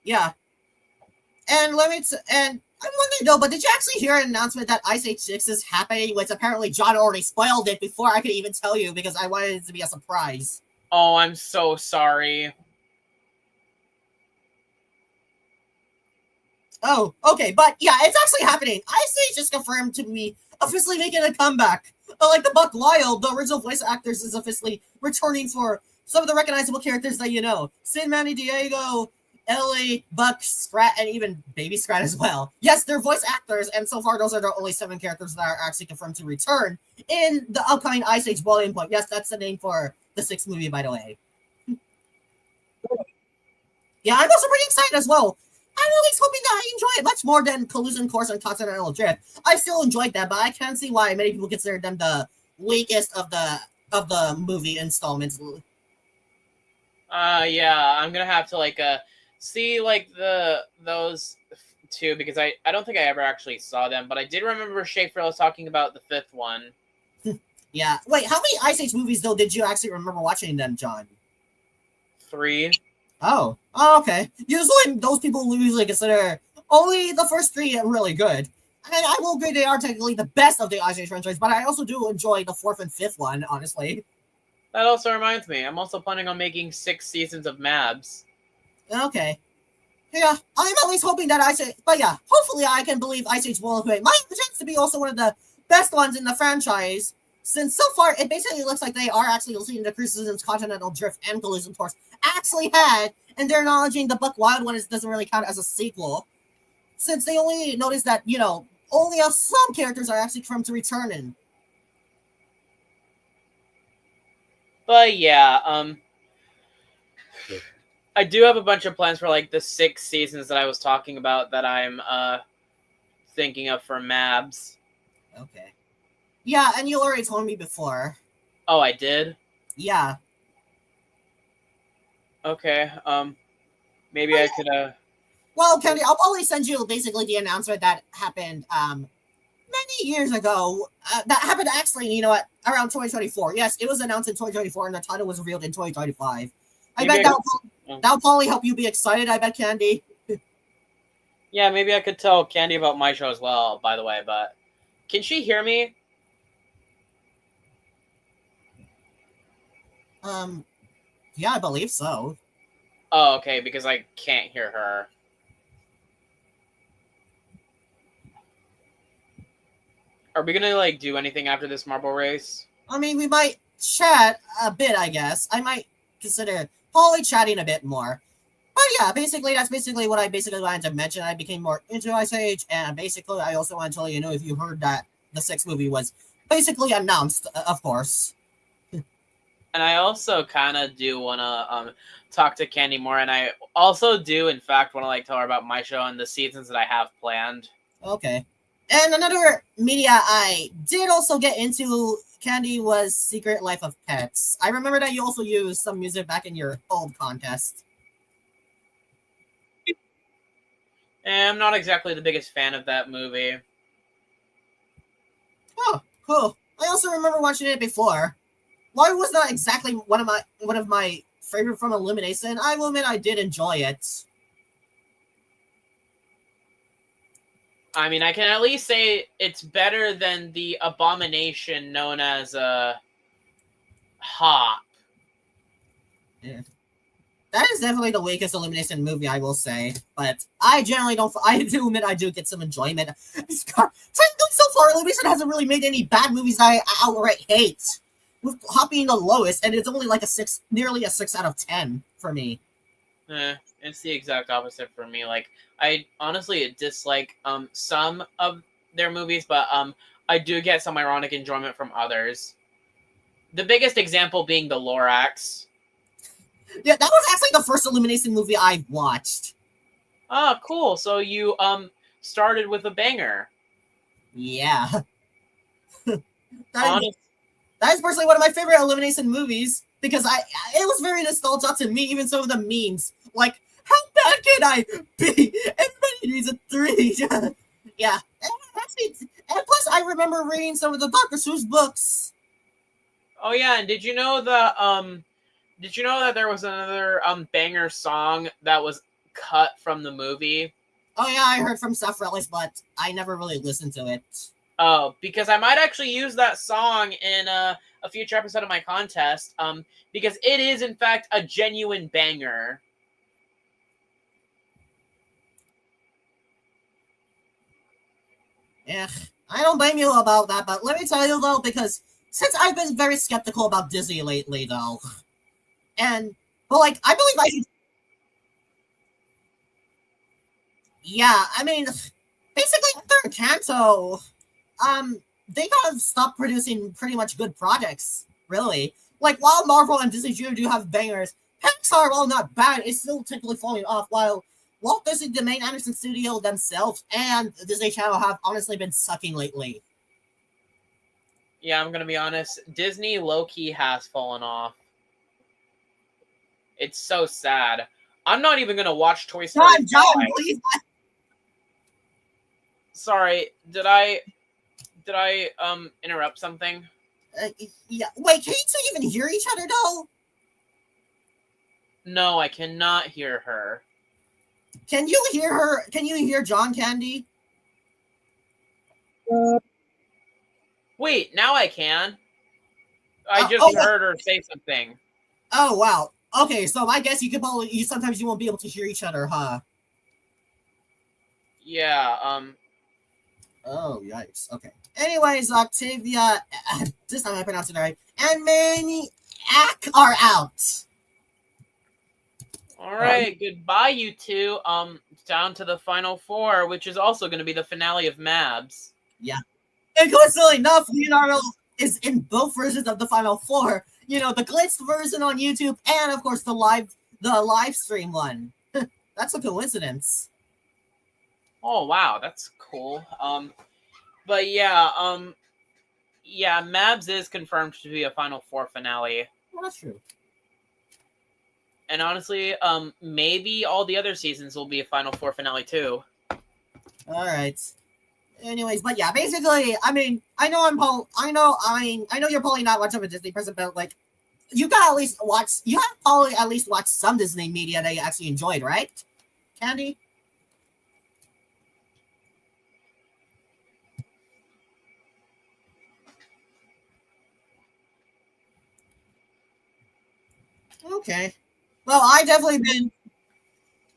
Yeah. And I'm wondering though, but did you actually hear an announcement that Ice Age 6 is happening? Which apparently John already spoiled it before I could even tell you because I wanted it to be a surprise. Oh, I'm so sorry. Oh, okay, but yeah, it's actually happening. Ice Age just confirmed to me officially making a comeback. Like the Buck Wild, the original voice actors is officially returning for some of the recognizable characters that you know. Sin Manny Diego, Ellie, Buck, Scrat, and even Baby Scrat as well. Yes, they're voice actors, and so far those are the only 7 characters that are actually confirmed to return in the upcoming Ice Age Volume Point. Yes, that's the name for the 6th movie, by the way. Yeah, I'm also pretty excited as well. I'm always hoping that I enjoy it much more than Collision Course and Continental Drift. I still enjoyed that, but I can't see why many people consider them the weakest of the movie installments. Yeah, I'm gonna have to see those 2 because I don't think I ever actually saw them, but I did remember Schaefer was talking about the 5th one. Yeah. Wait, how many Ice Age movies though did you actually remember watching them, John? 3. Oh, okay. Usually, those people usually consider only the first 3 really good. I mean, I will agree they are technically the best of the Ice Age franchise, but I also do enjoy the fourth and fifth one, honestly. That also reminds me, I'm also planning on making 6 seasons of Mabs. Okay. Yeah, I'm at least hoping that Ice Age, but yeah, hopefully I can believe Ice Age Wolfenstein might have a chance to be also one of the best ones in the franchise, since so far it basically looks like they are actually listening to criticisms Continental Drift and Collision Course actually had, and they're acknowledging the Buck Wild one doesn't really count as a sequel, since they only noticed that, only some characters are actually confirmed to return in. But yeah, I do have a bunch of plans for like the 6 seasons that I was talking about that I'm thinking of for Mabs. Okay. Yeah, and you already told me before. Oh, I did? Yeah. Okay, maybe I could Well, Candy, I'll probably send you basically the announcement that happened many years ago. That happened actually, around 2024. Yes, it was announced in 2024, and the title was revealed in 2025. I bet that'll probably help you be excited. I bet, Candy. Yeah, maybe I could tell Candy about my show as well, by the way, but can she hear me? Yeah, I believe so. Oh, okay, because I can't hear her. Are we gonna like do anything after this marble race? I mean, we might chat a bit, I guess. I might consider probably chatting a bit more. But yeah, basically, that's basically what I basically wanted to mention. I became more into Ice Age, and basically, I also want to tell you, if you heard that the sixth movie was basically announced, of course. And I also kind of do want to talk to Candy more, and I also do, in fact, want to like tell her about my show and the seasons that I have planned. Okay. And another media I did also get into, Candy, was Secret Life of Pets. I remember that you also used some music back in your old contest. And I'm not exactly the biggest fan of that movie. Oh, cool. I also remember watching it before. While it was not exactly one of my favorite from Illumination, I will admit I did enjoy it. I mean, I can at least say it's better than the abomination known as Hop. Yeah. That is definitely the weakest Illumination movie, I will say. But I generally don't. I do admit I do get some enjoyment. So far, Illumination hasn't really made any bad movies I outright hate. With Hop being the lowest, and it's only like nearly a 6 out of 10 for me. It's the exact opposite for me. Like, I honestly dislike some of their movies, but I do get some ironic enjoyment from others. The biggest example being The Lorax. Yeah, that was actually the first Illumination movie I watched. Ah, cool. So you started with a banger. Yeah. Honestly, that is personally one of my favorite Illumination movies because it was very nostalgic to me, even some of the memes. Like, how bad can I be? Everybody needs a 3. Yeah. And plus, I remember reading some of the Dr. Seuss books. Oh yeah, and did you know that there was another banger song that was cut from the movie? Oh yeah, I heard from Seth Relish, but I never really listened to it. Oh, because I might actually use that song in a future episode of my contest. Because it is in fact a genuine banger. Yeah, I don't blame you about that, but let me tell you though, because since I've been very skeptical about Disney lately, though, I believe I should. Yeah, I mean, basically after Encanto, they kind of stopped producing pretty much good projects, really. Like, while Marvel and Disney Junior do have bangers, Pixar, while not bad, is still technically falling off, while Walt Disney, the main Anderson studio themselves, and Disney Channel have honestly been sucking lately. Yeah, I'm gonna be honest. Disney low-key has fallen off. It's so sad. I'm not even gonna watch Toy Story 5. John, please. Sorry, did I interrupt something? Yeah. Wait, can you two even hear each other though? No, I cannot hear her. Can you hear her? Can you hear John Candy? Wait, now I can. I Oh, just oh, yeah. heard her say something. Oh, wow. Okay, so I guess sometimes you won't be able to hear each other, huh? Yeah, Oh, yikes. Okay. Anyways, Octavia, this time I pronounced it right, and Maniac are out. alright, goodbye, you two. Down to the final four, which is also going to be the finale of Mabs. Yeah. And coincidentally enough, Leonardo is in both versions of the Final Four. You know, the glitched version on YouTube, and of course the live stream one. That's a coincidence. Oh, wow, that's cool. But yeah, yeah, Mabs is confirmed to be a Final Four finale. Well, that's true. And honestly, maybe all the other seasons will be a Final Four finale too. All right. Anyways, but yeah, basically, I mean, I know you're probably not much of a Disney person, but like, you have probably at least watched some Disney media that you actually enjoyed, right, Candy? Okay. Well, I definitely been.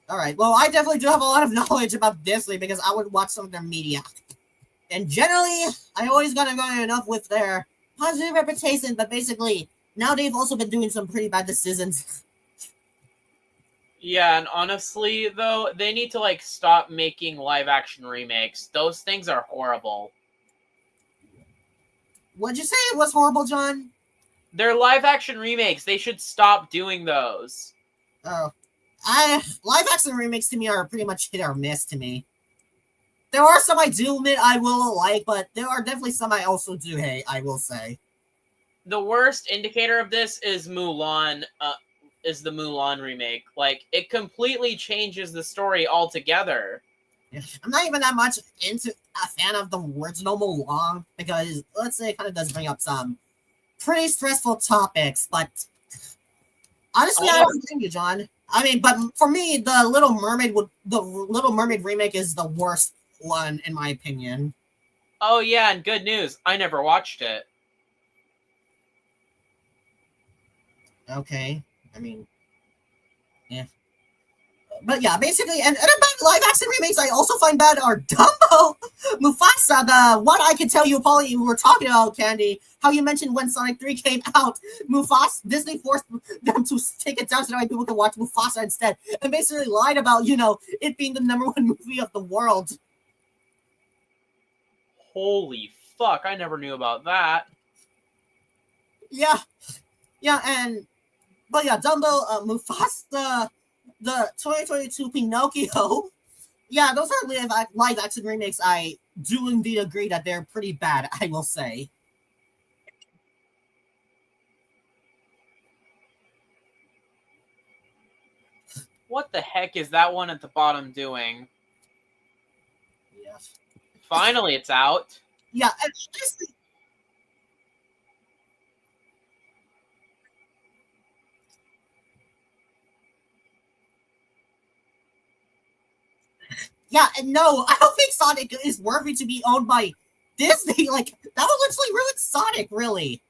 All right. Well, I definitely do have a lot of knowledge about Disney because I would watch some of their media. And generally, I always got enough with their positive reputation, but basically, now they've also been doing some pretty bad decisions. Yeah, and honestly, though, they need to like stop making live action remakes. Those things are horrible. What'd you say it was horrible, John? They're live action remakes. They should stop doing those. Oh. Live action remakes to me are pretty much hit or miss to me. There are some I do admit I will like, but there are definitely some I also do hate, I will say. The worst indicator of this is Mulan, is the Mulan remake. Like, it completely changes the story altogether. I'm not even that much into a fan of the original Mulan because, let's say, it kind of does bring up some pretty stressful topics, but honestly, I don't think you, John. I mean, but for me, the Little Mermaid remake is the worst one in my opinion. Oh yeah, and good news, I never watched it. Okay, I mean, yeah. But yeah, basically, and other bad live action remakes I also find bad are Dumbo, Mufasa, the one I can tell you probably were talking about, Candy. How you mentioned when Sonic 3 came out, Disney forced them to take it down so that people could watch Mufasa instead, and basically lied about, it being the #1 movie of the world. Holy fuck, I never knew about that. Yeah, but yeah, Dumbo, Mufasa, the 2022 Pinocchio. Yeah, those are live action remakes. I do indeed agree that they're pretty bad, I will say. What the heck is that one at the bottom doing? Yes. Finally, it's out. Yeah, and honestly, yeah, and no, I don't think Sonic is worthy to be owned by Disney. Like, that would literally ruin Sonic, really.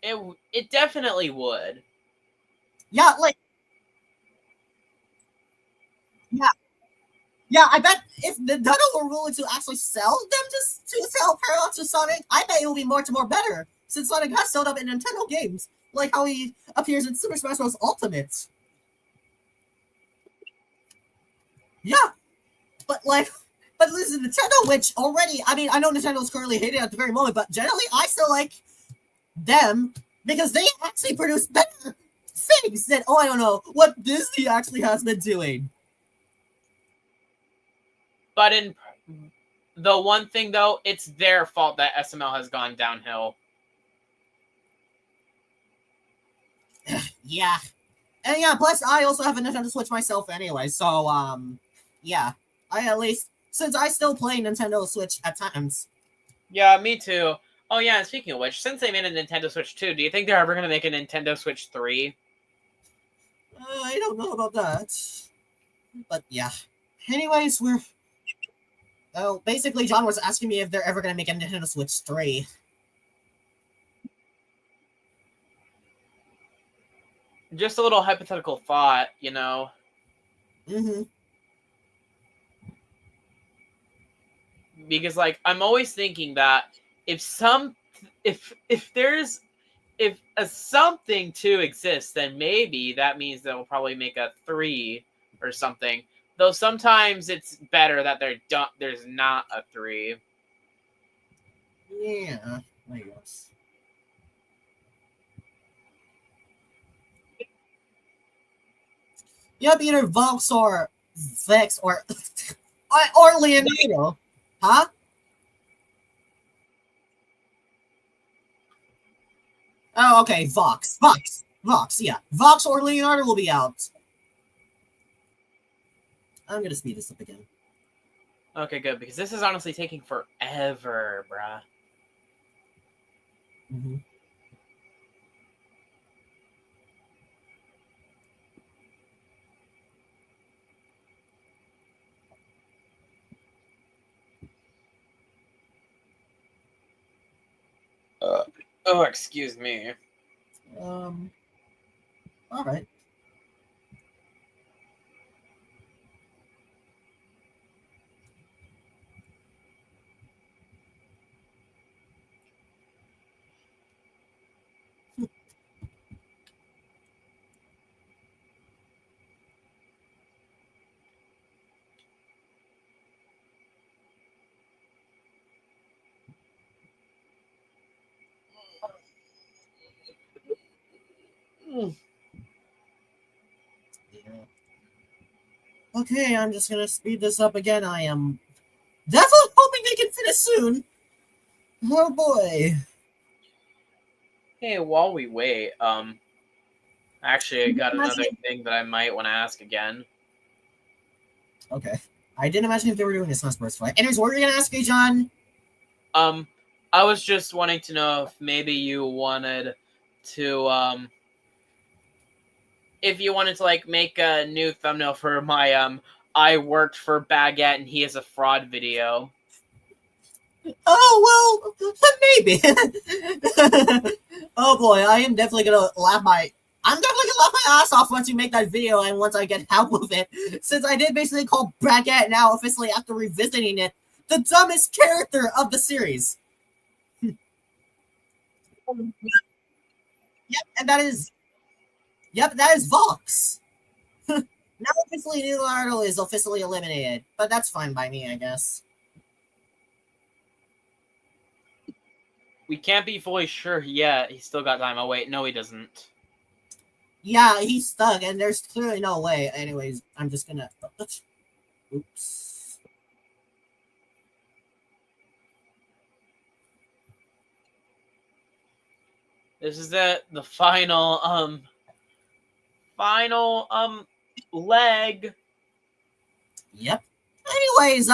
It definitely would. Yeah, like, yeah, yeah. I bet if Nintendo were willing to actually sell them to sell Paradox to Sonic, I bet it would be much more better since Sonic has showed up in Nintendo games, like how he appears in Super Smash Bros. Ultimate. Yeah, but listen, Nintendo, which already, I mean, I know Nintendo's currently hated at the very moment, but generally, I still like them because they actually produce better things than, I don't know, what Disney actually has been doing. But in the one thing, though, it's their fault that SML has gone downhill. Yeah. And yeah, plus I also have a Nintendo Switch myself anyway, so, yeah. Since I still play Nintendo Switch at times. Yeah, me too. Oh yeah, and speaking of which, since they made a Nintendo Switch 2, do you think they're ever going to make a Nintendo Switch 3? I don't know about that. But yeah. Anyways, Oh, basically, John was asking me if they're ever gonna make a Nintendo Switch 3. Just a little hypothetical thought, you know. Mm-hmm. Because like I'm always thinking that if there's if a something 2 exists, then maybe that means that we'll probably make a 3 or something. Though sometimes it's better that there's not a 3. Yeah, I guess. Yep, either Vox or Vex or Leonardo. Huh? Oh, okay, Vox, yeah. Vox or Leonardo will be out. I'm gonna speed this up again. Okay, good, because this is honestly taking forever, bruh. Mm-hmm. Oh, excuse me. All right. Mm. Yeah. Okay, I'm just gonna speed this up again. I am definitely hoping they can finish soon. Oh boy. Hey, while we wait, actually, I got another thing that I might want to ask again. Okay. I didn't imagine if they were doing a Smash fight. Anyways, what were you gonna ask me, John? I was just wanting to know if maybe you wanted to, if you wanted to, like, make a new thumbnail for my, I worked for Baguette and he is a fraud video. Oh well, maybe. Oh boy, I am definitely gonna laugh my. I'm definitely gonna laugh my ass off once you make that video and once I get help with it. Since I did basically call Baguette now officially after revisiting it the dumbest character of the series. Yep, and that is. Yep, that is Vox. Now officially Leonardo is officially eliminated, but that's fine by me, I guess. We can't be fully sure yet. He's still got time. Oh, wait. No, he doesn't. Yeah, he's stuck, and there's clearly no way. Anyways, I'm just gonna. Oops. This is the final leg. Yep. Anyways,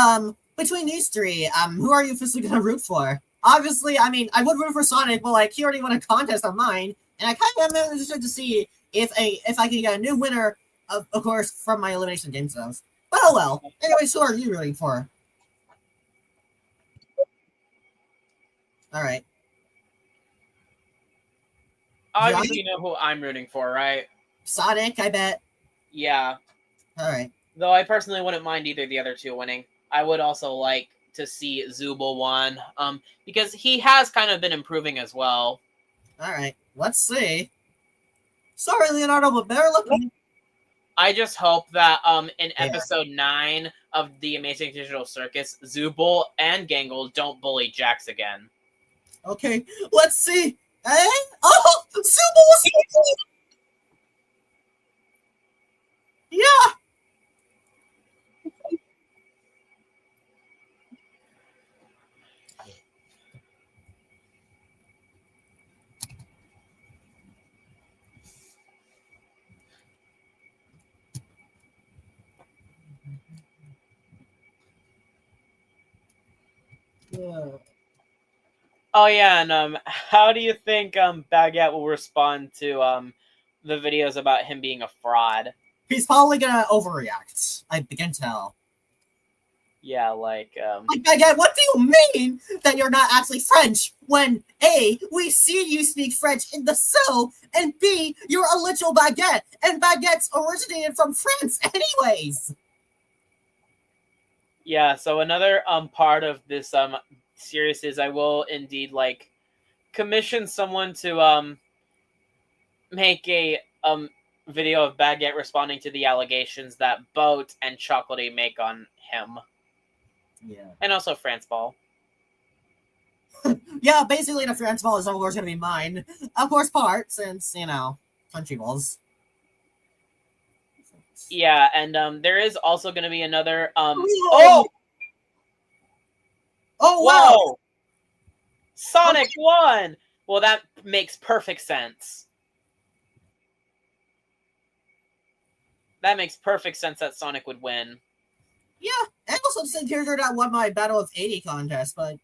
between these three, who are you officially gonna root for? Obviously, I mean, I would root for Sonic, but like he already won a contest on mine, and I kind of am interested to see if I can get a new winner, of course, from my elimination game zones. But oh well. Anyways, who are you rooting for? All right. Obviously, you know who I'm rooting for, right? Sonic, I bet. Yeah. All right. Though I personally wouldn't mind either of the other two winning. I would also like to see Zooble won, because he has kind of been improving as well. All right. Let's see. Sorry, Leonardo, but better luck. I just hope that in episode 9 of the Amazing Digital Circus, Zooble and Gangle don't bully Jax again. Okay, let's see. Eh? Oh, Zooble was yeah. Yeah. Oh yeah, and how do you think Baguette will respond to the videos about him being a fraud? He's probably gonna overreact. I can tell. Yeah, like Like, Baguette, what do you mean that you're not actually French when A, we see you speak French in the show, and B, you're a literal baguette, and baguettes originated from France anyways. yeah. So another part of this series is I will indeed like commission someone to make a video of Baguette responding to the allegations that Boat and Chocolatey make on him, Yeah. and also France Ball. Yeah, basically the France ball is of course gonna be mine. Of course part, since, you know, country balls. Yeah, and there is also going to be another Whoa! Oh wow! whoa! Sonic won! Well, that makes perfect sense. That makes perfect sense that Sonic would win. Yeah, and also the same character that won my Battle of 80 contest, but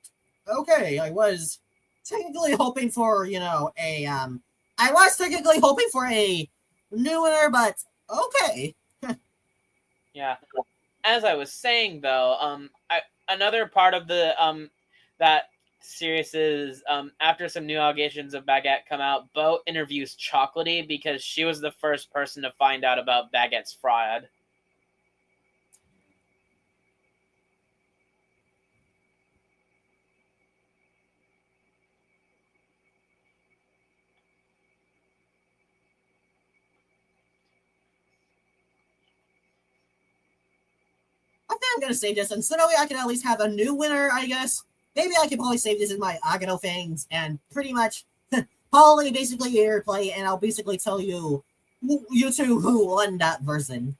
okay, I was technically hoping for, you know, I was technically hoping for a new winner, but okay. Yeah. As I was saying though, another part of the that series is after some new allegations of Baguette come out, Bo interviews Chocolatey because she was the first person to find out about Baguette's fraud. I think I'm gonna save this, and so that way I can at least have a new winner, I guess. Maybe I can probably save this in my Agano things, and pretty much probably basically airplay, and I'll basically tell you, you two who won that version.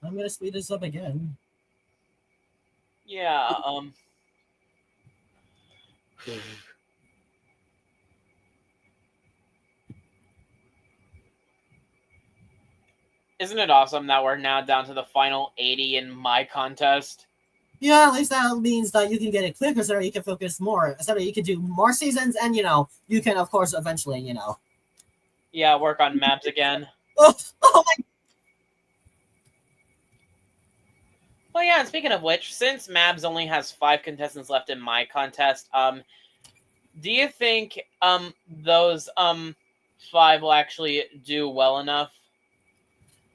I'm gonna speed this up again. Yeah, isn't it awesome that we're now down to the final 80 in my contest? Yeah, at least that means that you can get it quicker so that you can focus more, so that you can do more seasons, and, you know, you can, of course, eventually, you know. Yeah, work on maps again. Oh my. Well, yeah, and speaking of which, since Mabs only has 5 contestants left in my contest, do you think those 5 will actually do well enough?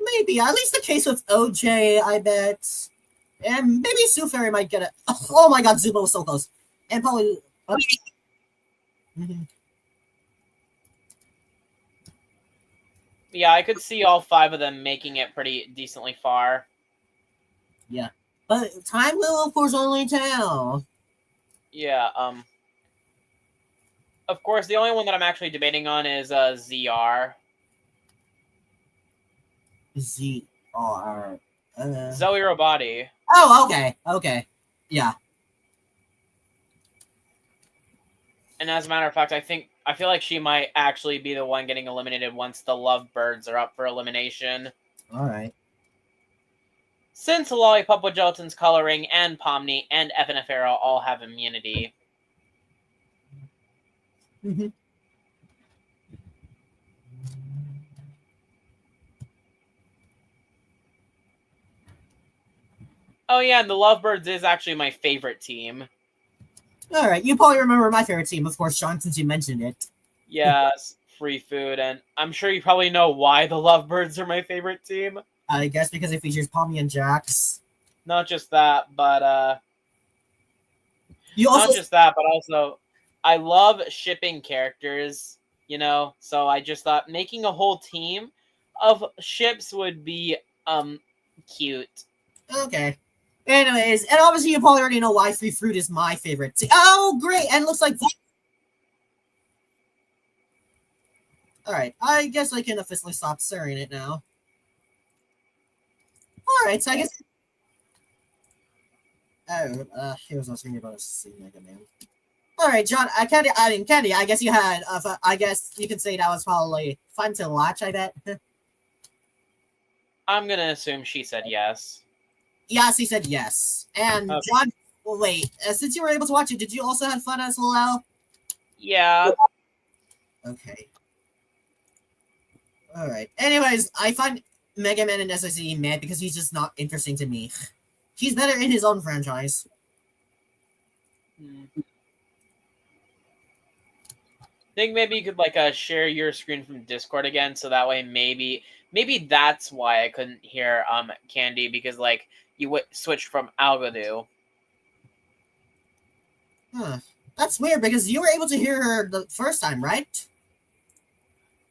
Maybe. At least the case with OJ, I bet. And maybe Sue Fairy might get it. Oh my god, Zubo was so close. And probably. Mhm. Yeah, I could see all 5 of them making it pretty decently far. Yeah. But time will, of course, only tell. Yeah, of course, the only one that I'm actually debating on is ZR. ZR. Zoe Robati. Oh, okay. Okay. Yeah. And as a matter of fact, I feel like she might actually be the one getting eliminated once the Lovebirds are up for elimination. Alright. Since Lollipop with Gelatin's coloring and Pomni and FNFero all have immunity. Mm-hmm. Oh yeah, and the Lovebirds is actually my favorite team. Alright, you probably remember my favorite team, of course, Sean, since you mentioned it. Yes, free food, and I'm sure you probably know why the Lovebirds are my favorite team. I guess because it features Pomni and Jax. Not just that, but You also not just that, but also I love shipping characters, you know, so I just thought making a whole team of ships would be cute. okay. Anyways, and obviously you probably already know why Free Fruit is my favorite team. Oh, great! And it looks like alright, I guess I can officially stop stirring it now. Alright, so I guess oh, here's what I was thinking about a C Mega Man. All right, John. Candy. I mean, Candy. I guess you had. I guess you could say that was probably fun to watch. I bet. I'm gonna assume she said yes. Yes, he said yes. And Okay. John. Well, wait. Since you were able to watch it, did you also have fun as well? Yeah. Okay. All right. Anyways, I find Mega Man and SIC mad because he's just not interesting to me. He's better in his own franchise. Think maybe you could like share your screen from Discord again, so that way maybe that's why I couldn't hear Candy, because like you switched from Algodu. Huh. That's weird because you were able to hear her the first time, right?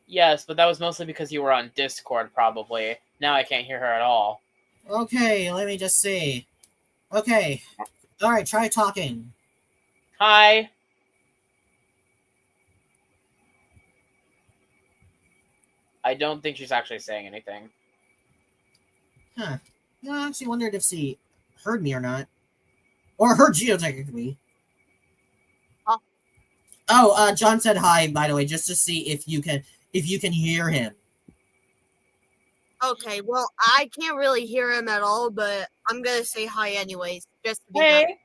Yes, but that was mostly because you were on Discord, probably. Now I can't hear her at all. Okay, let me just see. Okay. All right, try talking. Hi. I don't think she's actually saying anything. Huh. No, I actually wondered if she heard me or not. Or heard you, technically. Huh? Oh, John said hi, by the way, just to see if you can hear him. Okay, well, I can't really hear him at all, but I'm gonna say hi anyways, just to be Hey. nice.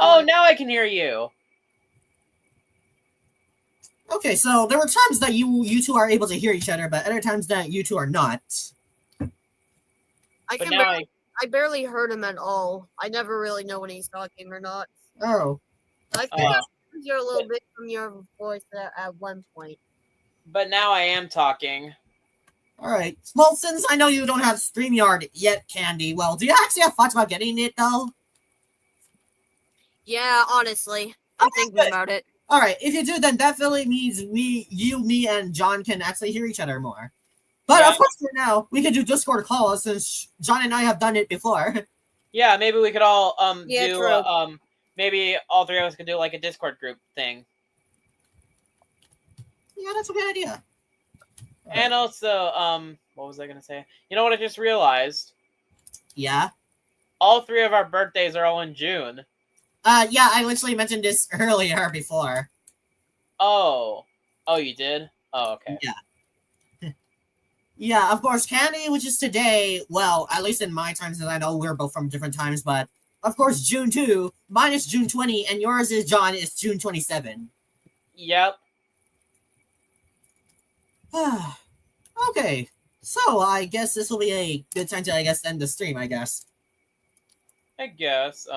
Oh, now I can hear you. Okay, so there were times that you two are able to hear each other, but other times that you two are not. I But can now I barely heard him at all. I never really know when he's talking or not. Oh. I think I hear a little bit from your voice at one point. But now I am talking. Alright. Well, since I know you don't have StreamYard yet, Candy, well, do you actually have thoughts about getting it, though? Yeah, honestly, I'm thinking about it. Alright, if you do, then definitely means me, and John can actually hear each other more. But Yeah. of course, for now, we can do Discord calls since John and I have done it before. Yeah, maybe we could all Yeah, do true. maybe all three of us could do like a Discord group thing. Yeah, that's a good idea. And also, what was I gonna say? You know what I just realized? Yeah? All three of our birthdays are all in June. Yeah, I literally mentioned this earlier before. Oh. Oh, you did? Oh, okay. Yeah. Yeah, of course, Candy, which is today, well, at least in my times, and I know we're both from different times, but of course, June 2, mine is June 20, and yours is, John, is June 27. Yep. Okay, so I guess this will be a good time to, I guess, end the stream, I guess. I guess.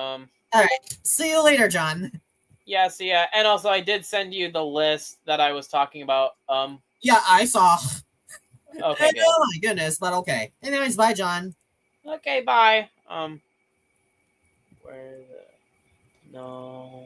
See you later, John. Yeah, so yeah. And also I did send you the list that I was talking about. Yeah, I saw. Okay, good. Oh my goodness, but okay. Anyways, bye, John. Okay, bye. Where the no